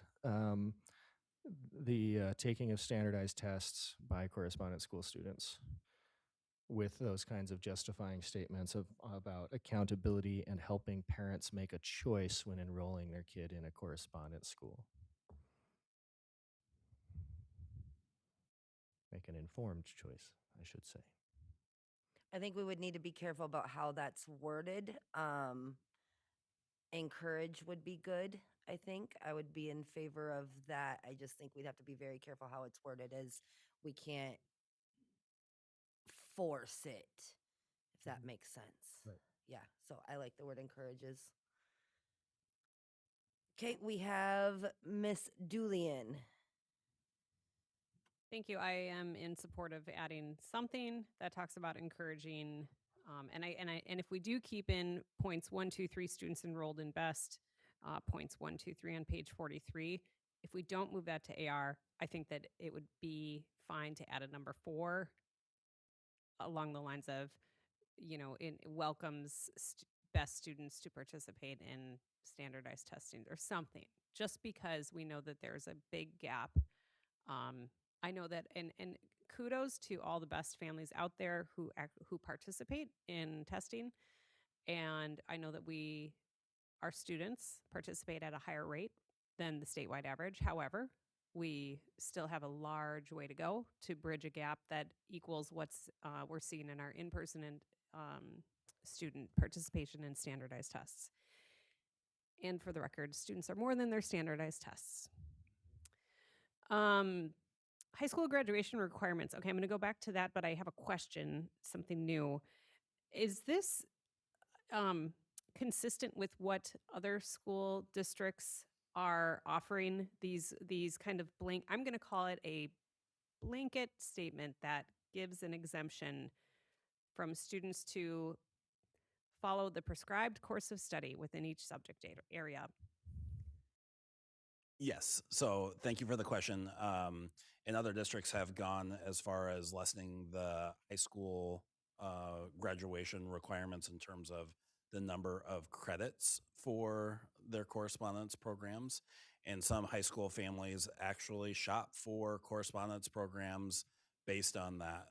the taking of standardized tests by correspondence school students, with those kinds of justifying statements about accountability and helping parents make a choice when enrolling their kid in a correspondence school? Make an informed choice, I should say. I think we would need to be careful about how that's worded. Encourage would be good. I think I would be in favor of that. I just think we'd have to be very careful how it's worded, as we can't force it, if that makes sense. Right. Yeah, so I like the word encourages. Okay, we have Miss Julian. Thank you. I am in support of adding something that talks about encouraging. And if we do keep in points 1, 2, 3, students enrolled in BEST, points 1, 2, 3 on page 43, if we don't move that to AR, I think that it would be fine to add a number 4 along the lines of, it welcomes BEST students to participate in standardized testing or something, just because we know that there's a big gap. I know that, and kudos to all the BEST families out there who participate in testing. And I know that our students participate at a higher rate than the statewide average. However, we still have a large way to go to bridge a gap that equals what's we're seeing in our in-person and student participation in standardized tests. And for the record, students are more than their standardized tests. High school graduation requirements. Okay, I'm going to go back to that, but I have a question, something new. Is this consistent with what other school districts are offering? These kind of I'm going to call it a blanket statement that gives an exemption from students to follow the prescribed course of study within each subject area. Yes. So thank you for the question. And other districts have gone as far as lessening the high school graduation requirements in terms of the number of credits for their correspondence programs. And some high school families actually shop for correspondence programs based on that.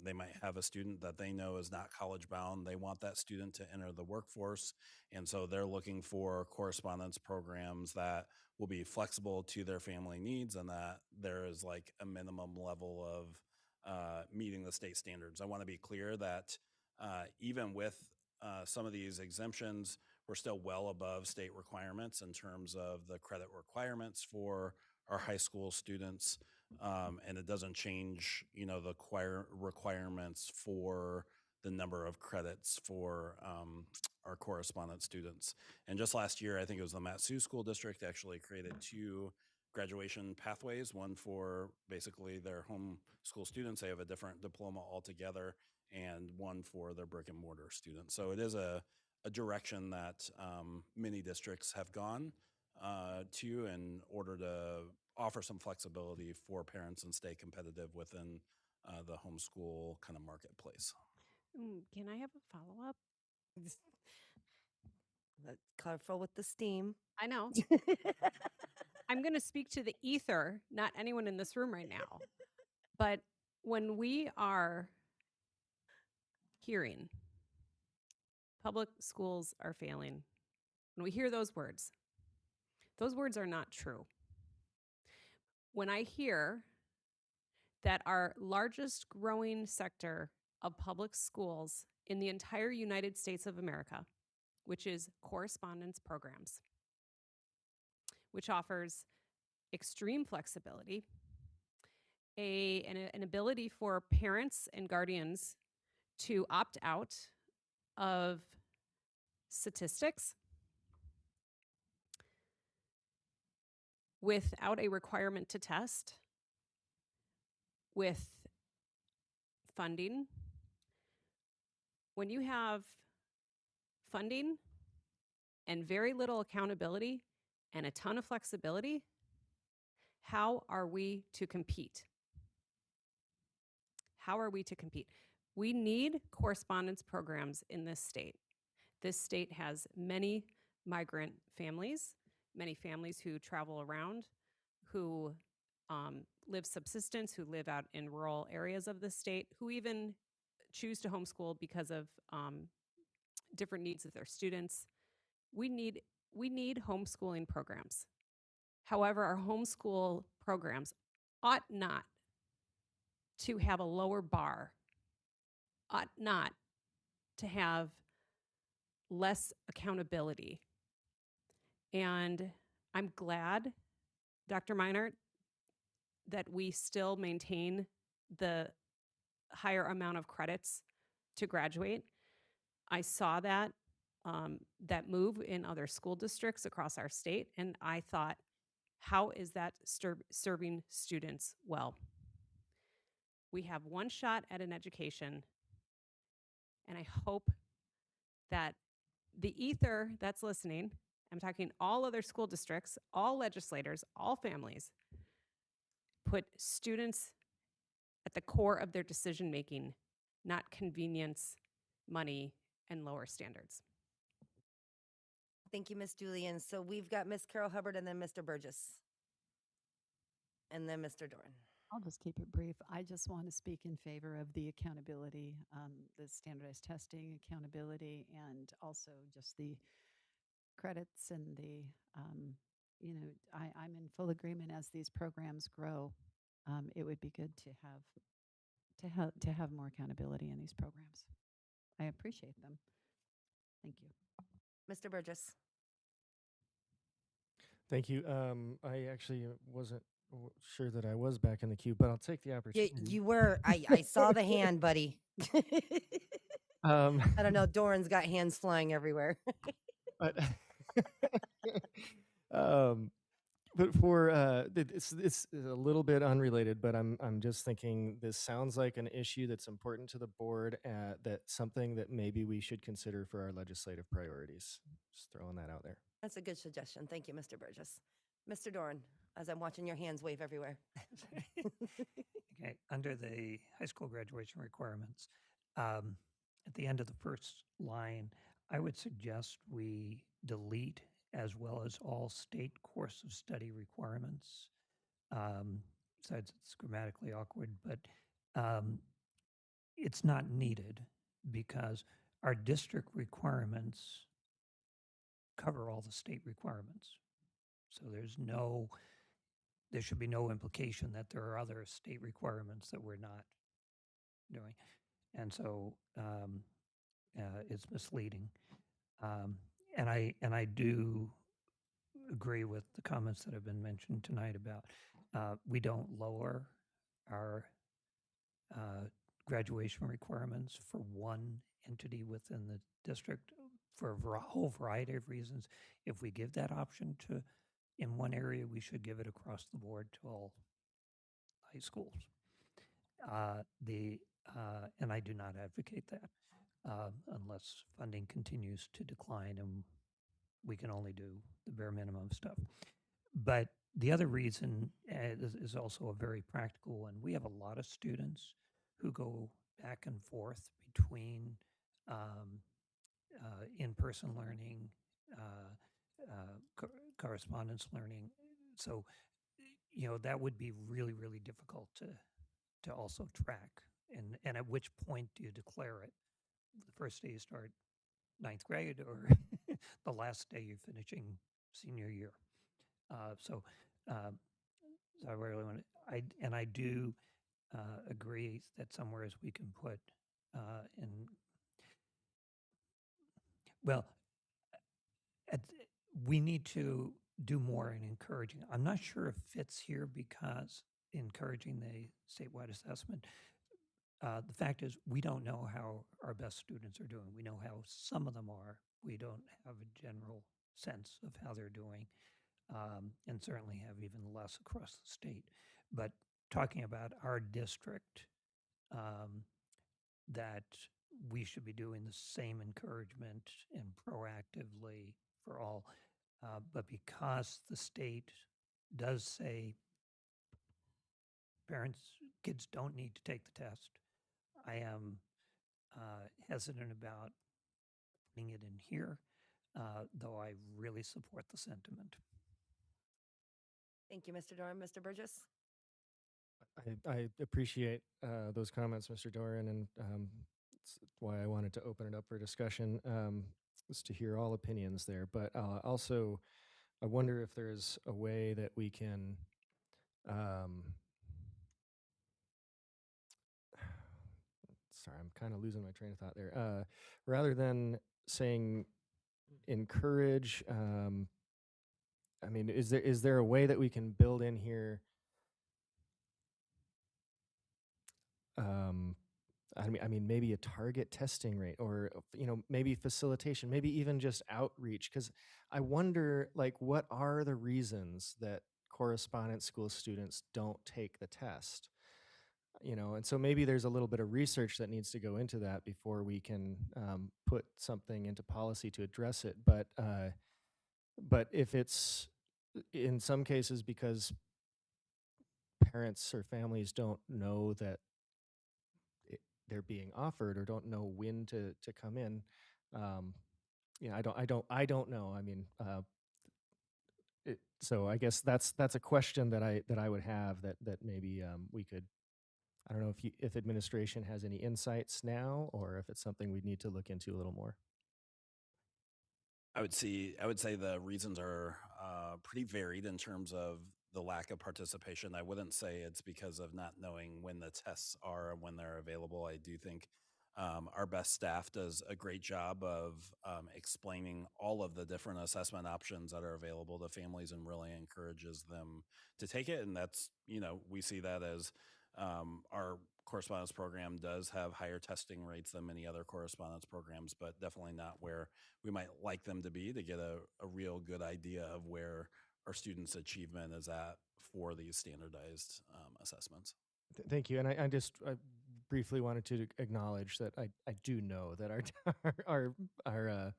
They might have a student that they know is not college bound. They want that student to enter the workforce. And so they're looking for correspondence programs that will be flexible to their family needs, and that there is like a minimum level of meeting the state standards. I want to be clear that even with some of these exemptions, we're still well above state requirements in terms of the credit requirements for our high school students. And it doesn't change, the requirements for the number of credits for our correspondence students. And just last year, I think it was the Matsu School District actually created 2 graduation pathways, one for basically their home school students. They have a different diploma altogether, and one for their brick and mortar students. So it is a direction that many districts have gone to in order to offer some flexibility for parents and stay competitive within the homeschool kind of marketplace. Can I have a follow-up? Careful with the steam. I know. I'm going to speak to the ether, not anyone in this room right now. But when we are hearing public schools are failing, when we hear those words are not true. When I hear that our largest growing sector of public schools in the entire United States of America, which is correspondence programs, which offers extreme flexibility, an ability for parents and guardians to opt out of statistics, without a requirement to test, with funding. When you have funding and very little accountability and a ton of flexibility, how are we to compete? How are we to compete? We need correspondence programs in this state. This state has many migrant families, many families who travel around, who live subsistence, who live out in rural areas of the state, who even choose to homeschool because of different needs of their students. We need homeschooling programs. However, our homeschool programs ought not to have a lower bar, ought not to have less accountability. And I'm glad, Dr. Meinert, that we still maintain the higher amount of credits to graduate. I saw that that move in other school districts across our state, and I thought, how is that serving students well? We have one shot at an education, and I hope that the ether that's listening, I'm talking all other school districts, all legislators, all families, put students at the core of their decision making, not convenience, money, and lower standards. Thank you, Ms. Julian. So we've got Ms. Carol Hubbard and then Mr. Burgess. And then Mr. Doran. I'll just keep it brief. I just want to speak in favor of the accountability, the standardized testing accountability, and also just the credits and the, I'm in full agreement as these programs grow. It would be good to have more accountability in these programs. I appreciate them. Thank you. Mr. Burgess. Thank you. I actually wasn't sure that I was back in the queue, but I'll take the Yeah, opportunity. you were. I saw the hand, buddy. Um, I don't know. Doran's got hands flying everywhere. but but for it's a little bit unrelated, but I'm just thinking this sounds like an issue that's important to the board, that's something that maybe we should consider for our legislative priorities. Just throwing that out there. That's a good suggestion. Thank you, Mr. Burgess. Mr. Doran, as I'm watching your hands wave everywhere. Okay, under the high school graduation requirements, at the end of the first line, I would suggest we delete as well as all state course of study requirements. Besides, it's grammatically awkward, but it's not needed because our district requirements cover all the state requirements. So there should be no implication that there are other state requirements that we're not doing. And so it's misleading. And I do agree with the comments that have been mentioned tonight about we don't lower our graduation requirements for one entity within the district for a whole variety of reasons. If we give that option to in one area, we should give it across the board to all high schools. And I do not advocate that unless funding continues to decline and we can only do the bare minimum stuff. But the other reason is also a very practical one. We have a lot of students who go back and forth between in-person learning, correspondence learning. So, that would be really, really difficult to also track. And at which point do you declare it? The first day you start ninth grade or the last day you're finishing senior year? So I really want to, I do agree that somewhere as we can put we need to do more in encouraging. I'm not sure if fits here because encouraging the statewide assessment. The fact is, we don't know how our best students are doing. We know how some of them are. We don't have a general sense of how they're doing. and certainly have even less across the state. But talking about our district, that we should be doing the same encouragement and proactively for all. But because the state does say kids don't need to take the test, I am hesitant about putting it in here, though I really support the sentiment. Thank you, Mr. Doran. Mr. Burgess? I appreciate those comments, Mr. Doran, and it's why I wanted to open it up for discussion, is to hear all opinions there. But also, I wonder if there's a way that we can sorry, I'm kind of losing my train of thought there. Rather than saying encourage, I mean, is there a way that we can build in here? I mean, maybe a target testing rate, or maybe facilitation, maybe even just outreach. Because I wonder, like, what are the reasons that correspondence school students don't take the test? And so maybe there's a little bit of research that needs to go into that before we can put something into policy to address it. But if it's in some cases because parents or families don't know that they're being offered or don't know when to come in, I don't know. I mean, so I guess that's a question that I would have that maybe we could. I don't know if administration has any insights now, or if it's something we'd need to look into a little more. I would say the reasons are pretty varied in terms of the lack of participation. I wouldn't say it's because of not knowing when the tests are and when they're available. I do think our best staff does a great job of explaining all of the different assessment options that are available to families and really encourages them to take it. And that's, we see that as our correspondence program does have higher testing rates than many other correspondence programs, but definitely not where we might like them to be, to get a real good idea of where our students' achievement is at for these standardized assessments. Thank you. And I briefly wanted to acknowledge that I do know that our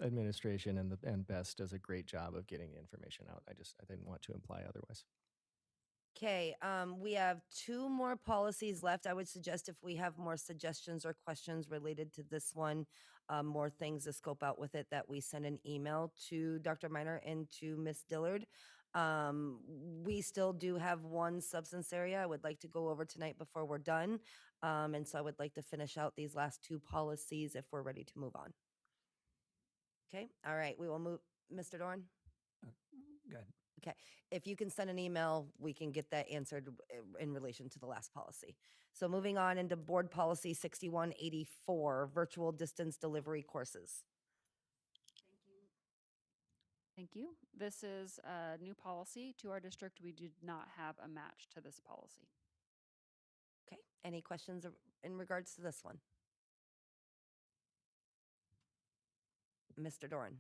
administration and BEST does a great job of getting the information out. I didn't want to imply otherwise. Okay, we have 2 more policies left. I would suggest if we have more suggestions or questions related to this one, more things to scope out with it, that we send an email to Dr. Miner and to Ms. Dillard. We still do have one substance area I would like to go over tonight before we're done. And so I would like to finish out these last 2 policies if we're ready to move on. Okay, all right, we will move. Mr. Dorn? Good. Okay, if you can send an email, we can get that answered in relation to the last policy. So moving on into board policy 6184, virtual distance delivery courses. Thank you. This is a new policy to our district. We did not have a match to this policy. Okay, any questions in regards to this one? Mr. Doran?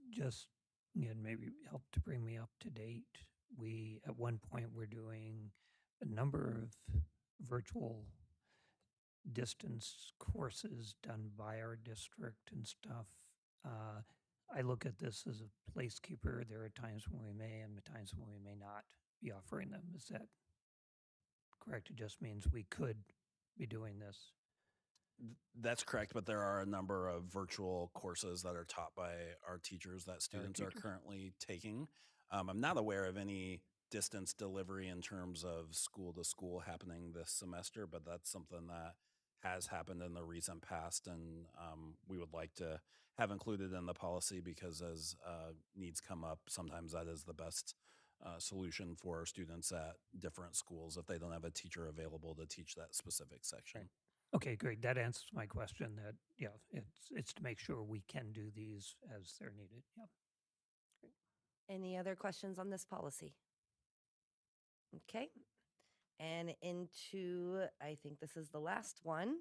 Just again, maybe help to bring me up to date. We at one point were doing a number of virtual distance courses done by our district and stuff. I look at this as a placekeeper. There are times when we may and times when we may not be offering them. Is that correct? It just means we could be doing this. That's correct, but there are a number of virtual courses that are taught by our teachers that students are currently taking. I'm not aware of any distance delivery in terms of school to school happening this semester, but that's something that has happened in the recent past, and we would like to have included in the policy, because as needs come up, sometimes that is the best solution for students at different schools if they don't have a teacher available to teach that specific section. Right. Okay, great. That answers my question. That it's to make sure we can do these as they're needed. Yeah. Any other questions on this policy? Okay. And into, I think this is the last one,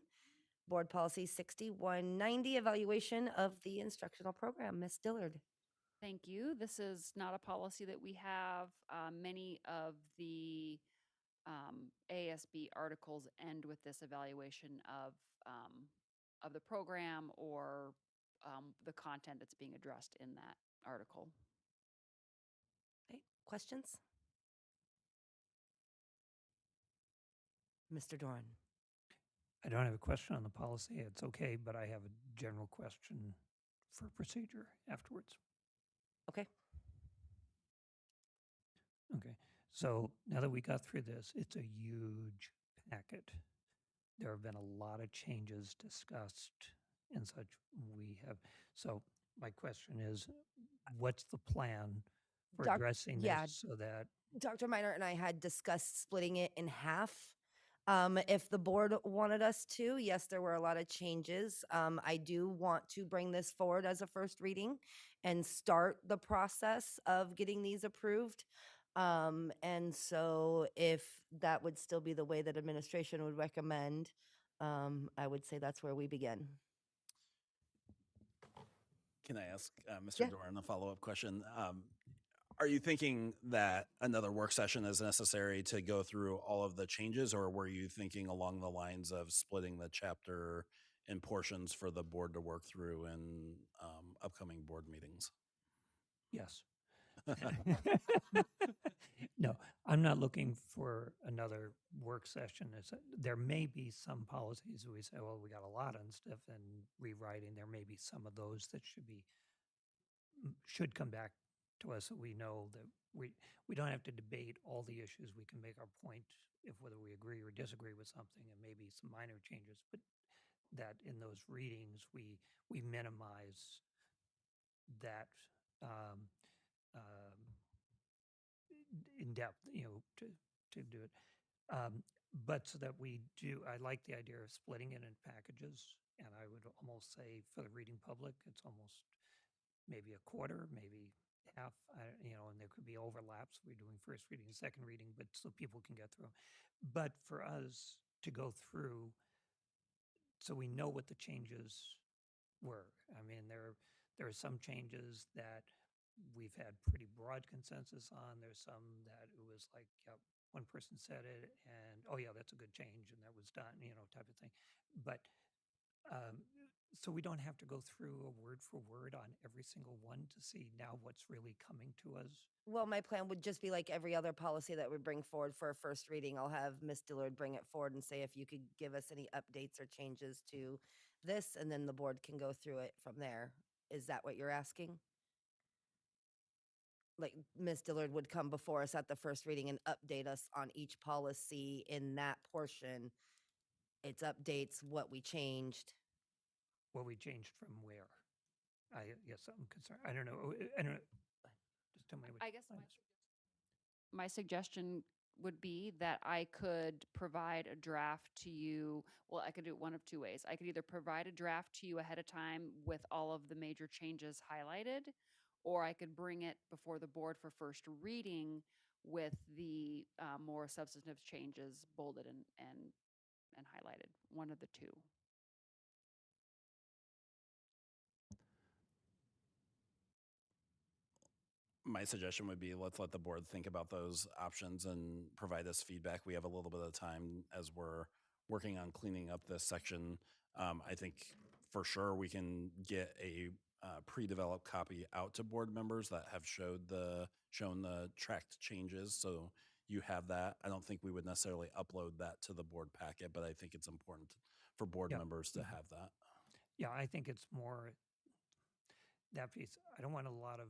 board policy 6190, evaluation of the instructional program. Ms. Dillard. Thank you. This is not a policy that we have. Many of the ASB articles end with this evaluation of the program or the content that's being addressed in that article. Okay, questions? Mr. Doran. I don't have a question on the policy. It's okay, but I have a general question for procedure afterwards. Okay. Okay. So now that we got through this, it's a huge packet. There have been a lot of changes discussed and such. We have. So my question is, what's the plan for addressing yeah. this so that Dr. Miner and I had discussed splitting it in half. If the board wanted us to, yes, there were a lot of changes. I do want to bring this forward as a first reading and start the process of getting these approved. And so if that would still be the way that administration would recommend, I would say that's where we begin. Can I ask Mr. Yeah. Doran a follow-up question? Are you thinking that another work session is necessary to go through all of the changes, or were you thinking along the lines of splitting the chapter in portions for the board to work through in upcoming board meetings? yes? No, I'm not looking for another work session. There may be some policies we say, well, we got a lot and stuff and rewriting. There may be some of those that should come back to us so we know that we don't have to debate all the issues. We can make our point if whether we agree or disagree with something and maybe some minor changes, but that in those readings we minimize that in depth, to do it. But so that we do, I like the idea of splitting it in packages. And I would almost say for the reading public, it's almost maybe a quarter, maybe half, and there could be overlaps. We're doing first reading and second reading, but so people can get through. But for us to go through, so we know what the changes were. I mean, there are some changes that we've had pretty broad consensus on. There's some that it was like, yep, one person said it and, oh yeah, that's a good change and that was done, type of thing. But so we don't have to go through a word for word on every single one to see now what's really coming to us. Well, my plan would just be like every other policy that we bring forward for a first reading. I'll have Ms. Dillard bring it forward and say if you could give us any updates or changes to this, and then the board can go through it from there. Is that what you're asking? Like Ms. Dillard would come before us at the first reading and update us on each policy in that portion. It's updates, what we changed. What we changed from where? Yes, I'm concerned. I don't know. I don't know. Just tell me what. I guess my suggestion would be that I could provide a draft to you. Well, I could do it one of two ways. I could either provide a draft to you ahead of time with all of the major changes highlighted, or I could bring it before the board for first reading with the more substantive changes bolded and highlighted. One of the two. My suggestion would be let's let the board think about those options and provide us feedback. We have a little bit of time as we're working on cleaning up this section. I think for sure we can get a pre-developed copy out to board members that have shown the tracked changes. So you have that. I don't think we would necessarily upload that to the board packet, but I think it's important for board members to have that. Yeah, I think it's more that piece. I don't want a lot of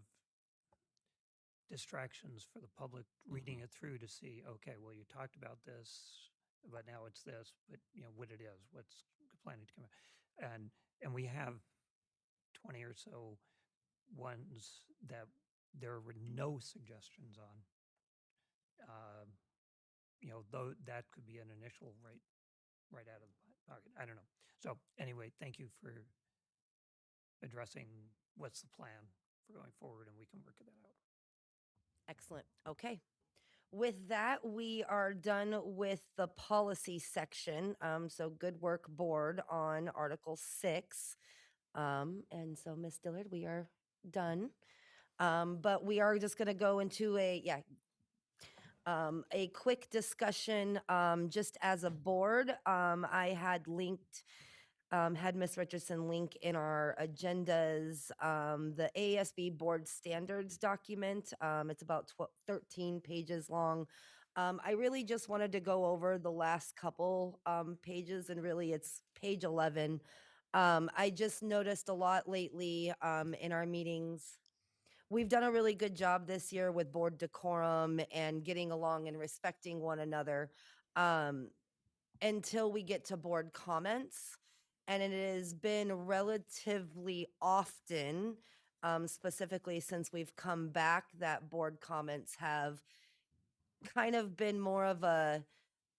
distractions for the public reading it through to see, okay, well, you talked about this, but now it's this, but what it is, what's planning to come out. And we have 20 or so ones that there were no suggestions on. Though that could be an initial right out of the pocket. I don't know. So anyway, thank you for addressing what's the plan for going forward, and we can work that out. Excellent. Okay. With that, we are done with the policy section. So good work, board, on Article 6. And so, Ms. Dillard, we are done. But we are just going to go into a quick discussion just as a board. I had linked, had Ms. Richardson link in our agendas the ASB board standards document. It's about 13 pages long. I really just wanted to go over the last couple pages, and really it's page 11. I just noticed a lot lately in our meetings. We've done a really good job this year with board decorum and getting along and respecting one another until we get to board comments. And it has been relatively often, specifically since we've come back, that board comments have kind of been more of a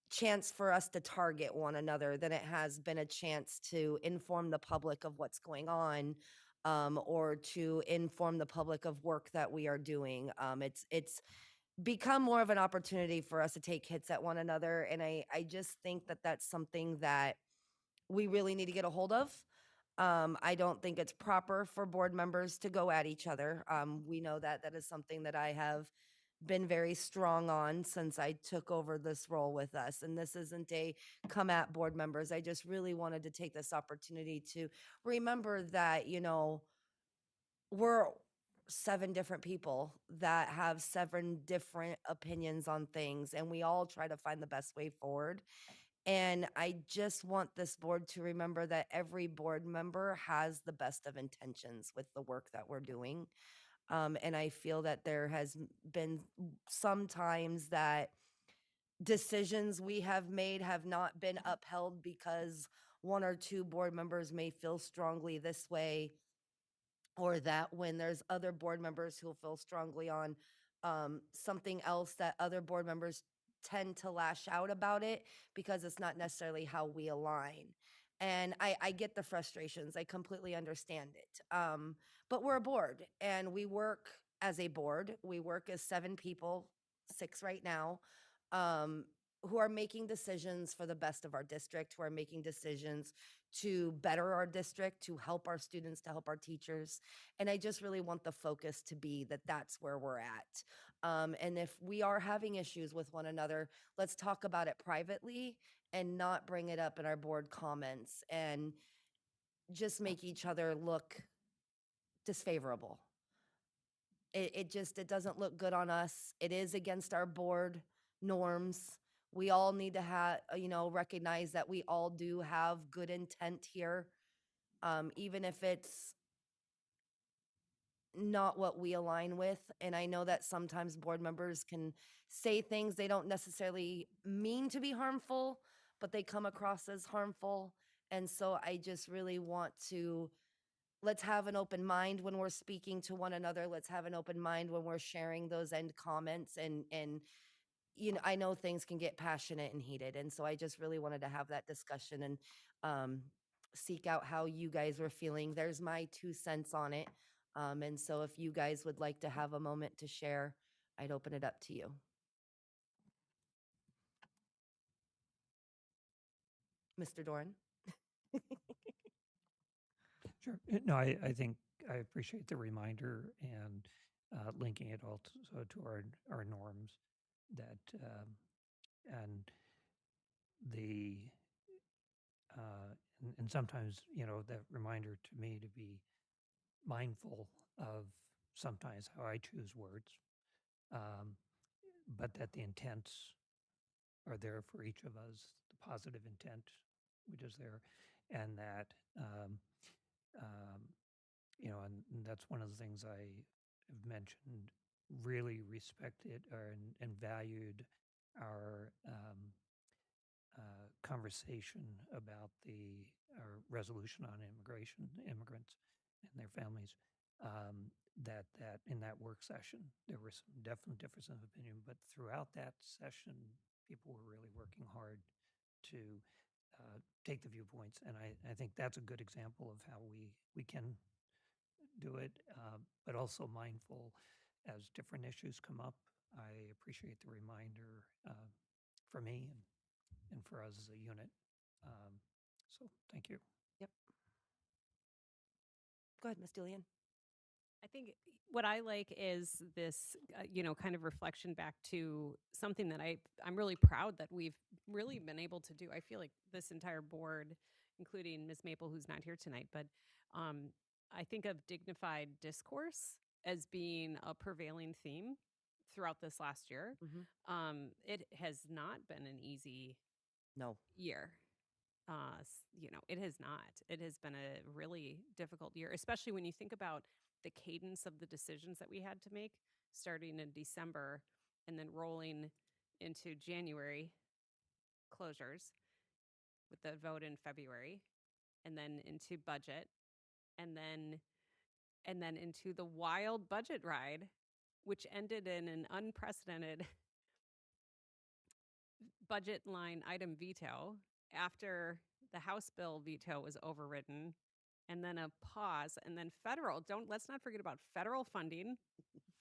chance for us to target one another than it has been a chance to inform the public of what's going on, or to inform the public of work that we are doing. It's become more of an opportunity for us to take hits at one another, and I just think that that's something that we really need to get a hold of. I don't think it's proper for board members to go at each other. We know that that is something that I have been very strong on since I took over this role with us. And this isn't a come at board members. I just really wanted to take this opportunity to remember that, you know, we're 7 different people that have 7 different opinions on things, and we all try to find the best way forward. And I just want this board to remember that every board member has the best of intentions with the work that we're doing. And I feel that there has been some times that decisions we have made have not been upheld because 1 or 2 board members may feel strongly this way or that, when there's other board members who feel strongly on something else, that other board members tend to lash out about it because it's not necessarily how we align. And I get the frustrations. I completely understand it. But we're a board and we work as a board. We work as 7 people, 6 right now, who are making decisions for the best of our district, who are making decisions to better our district, to help our students, to help our teachers. And I just really want the focus to be that that's where we're at. And if we are having issues with one another, let's talk about it privately and not bring it up in our board comments and just make each other look disfavorable. It doesn't look good on us. It is against our board norms. We all need to have, recognize that we all do have good intent here, even if it's not what we align with. And I know that sometimes board members can say things they don't necessarily mean to be harmful, but they come across as harmful. And so I just really want to, let's have an open mind when we're speaking to one another. Let's have an open mind when we're sharing those end comments. And I know things can get passionate and heated. And so I just really wanted to have that discussion and seek out how you guys were feeling. There's my 2 cents on it. And so if you guys would like to have a moment to share, I'd open it up to you. Mr. Doran? Sure. No, I think I appreciate the reminder and linking it also to our norms that and the and sometimes that reminder to me to be mindful of sometimes how I choose words, but that the intents are there for each of us, the positive intent which is there, and that and that's one of the things I have mentioned. Really respected and valued our conversation about our resolution on immigrants and their families. That in that work session there were some definite differences of opinion, but throughout that session, people were really working hard to take the viewpoints, and I think that's a good example of how we can do it, but also mindful as different issues come up. I appreciate the reminder for me and for us as a unit. So thank you. Yep. Go ahead, Ms. Julian. I think what I like is this, kind of reflection back to something that I'm really proud that we've really been able to do. I feel like this entire board, including Ms. Maple, who's not here tonight, but um, I think of dignified discourse as being a prevailing theme throughout this last year. It has not been an easy No. year. It has not. It has been a really difficult year, especially when you think about the cadence of the decisions that we had to make starting in December and then rolling into January closures with the vote in February and then into budget and then into the wild budget ride which ended in an unprecedented budget line item veto after the House bill veto was overridden, and then a pause, and then let's not forget about federal funding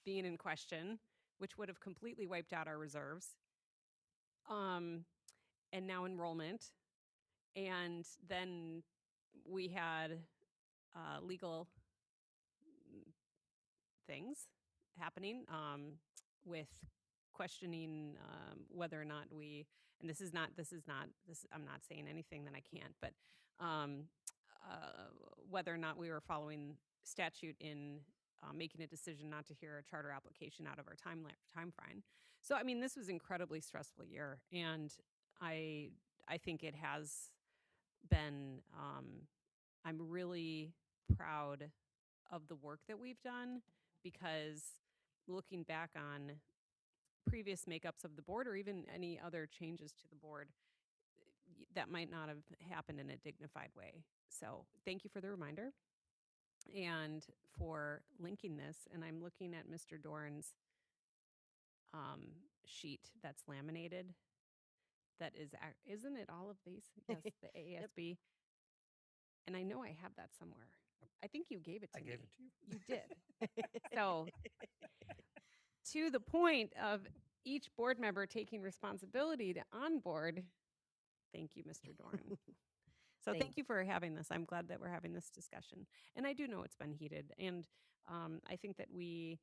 being in question, which would have completely wiped out our reserves. And now enrollment. And then we had legal things happening with questioning whether or not and I'm not saying anything that I can't, but um, whether or not we were following statute in making a decision not to hear a charter application out of our time frame. So, I mean, this was an incredibly stressful year, and I I think it has been. I'm really proud of the work that we've done because looking back on previous makeups of the board or even any other changes to the board, that might not have happened in a dignified way. So thank you for the reminder and for linking this. And I'm looking at Mr. Doran's sheet that's laminated. That isn't it all of these? Yes, the AASB. And I know I have that somewhere. I think you gave it to I me. gave it to you. You did. So, to the point of each board member taking responsibility to onboard, thank you, Mr. Doran. So, thank you for having this. I'm glad that we're having this discussion. And I do know it's been heated. And I think that we,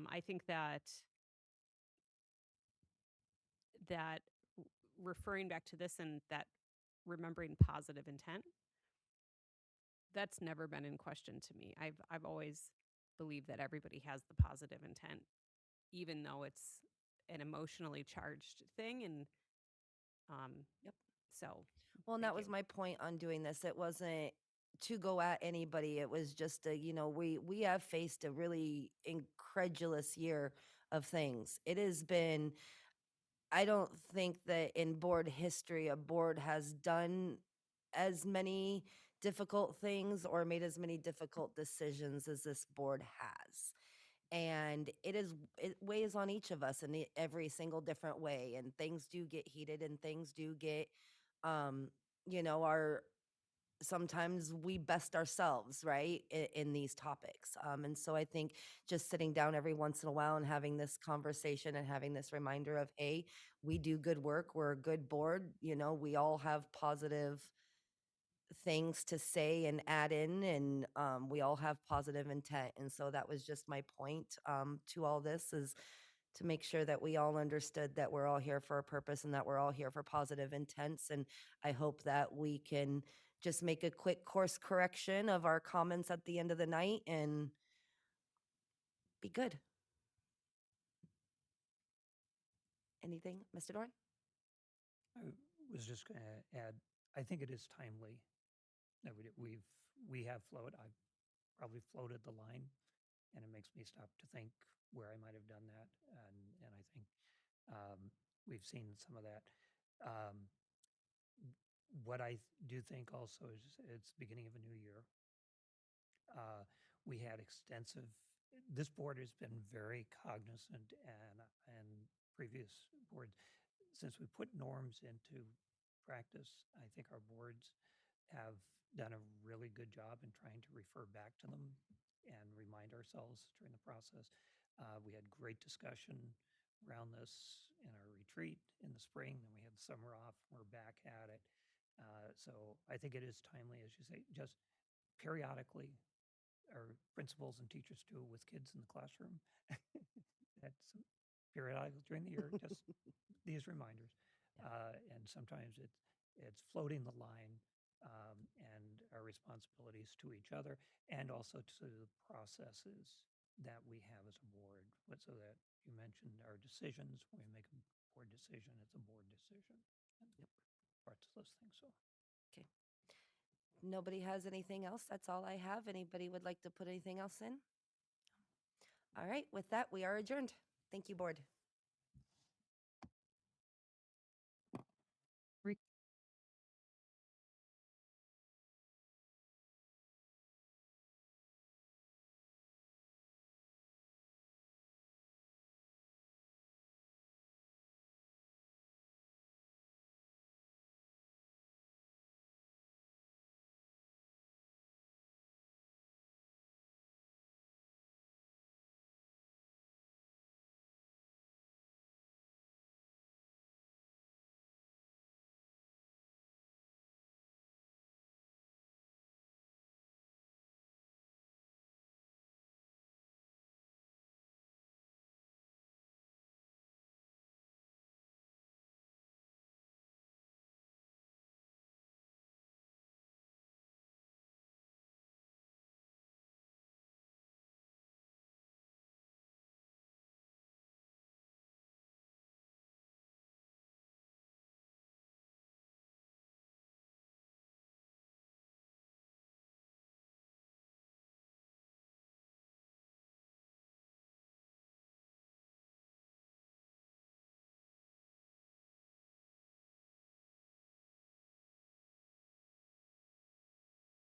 I think that referring back to this and that remembering positive intent, that's never been in question to me. I've always believed that everybody has the positive intent, even though it's an emotionally charged thing. And Yep. so, Well, and thank that was you. my point on doing this. It wasn't to go at anybody. It was just we have faced a really incredulous year of things. It has been, I don't think that in board history, a board has done as many difficult things or made as many difficult decisions as this board has. And it weighs on each of us in every single different way. And things do get heated and things do get, um, our sometimes we best ourselves, right, in these topics. And so I think just sitting down every once in a while and having this conversation and having this reminder of, hey, we do good work. We're a good board. We all have positive things to say and add in, and we all have positive intent. And so that was just my point to all this, is to make sure that we all understood that we're all here for a purpose and that we're all here for positive intents. And I hope that we can just make a quick course correction of our comments at the end of the night and be good. Anything, Mr. Doran? I was just going to add, I think it is timely that we have floated. I've probably floated the line, and it makes me stop to think where I might have done that. And I think we've seen some of that. What I do think also is it's beginning of a new year. We had extensive. This board has been very cognizant, and previous boards, since we put norms into practice, I think our boards have done a really good job in trying to refer back to them and remind ourselves during the process. We had great discussion around this in our retreat in the spring. Then we had summer off. We're back at it. So I think it is timely, as you say, just periodically, our principals and teachers do with kids in the classroom. That's periodical during the year, just these reminders. And sometimes it's floating the line and our responsibilities to each other and also to the processes that we have as a board. So that you mentioned our decisions, when we make a board decision, it's a board decision. And parts of those things. So Okay. Nobody has anything else? That's all I have. Anybody would like to put anything else in? All right. With that, we are adjourned. Thank you, board.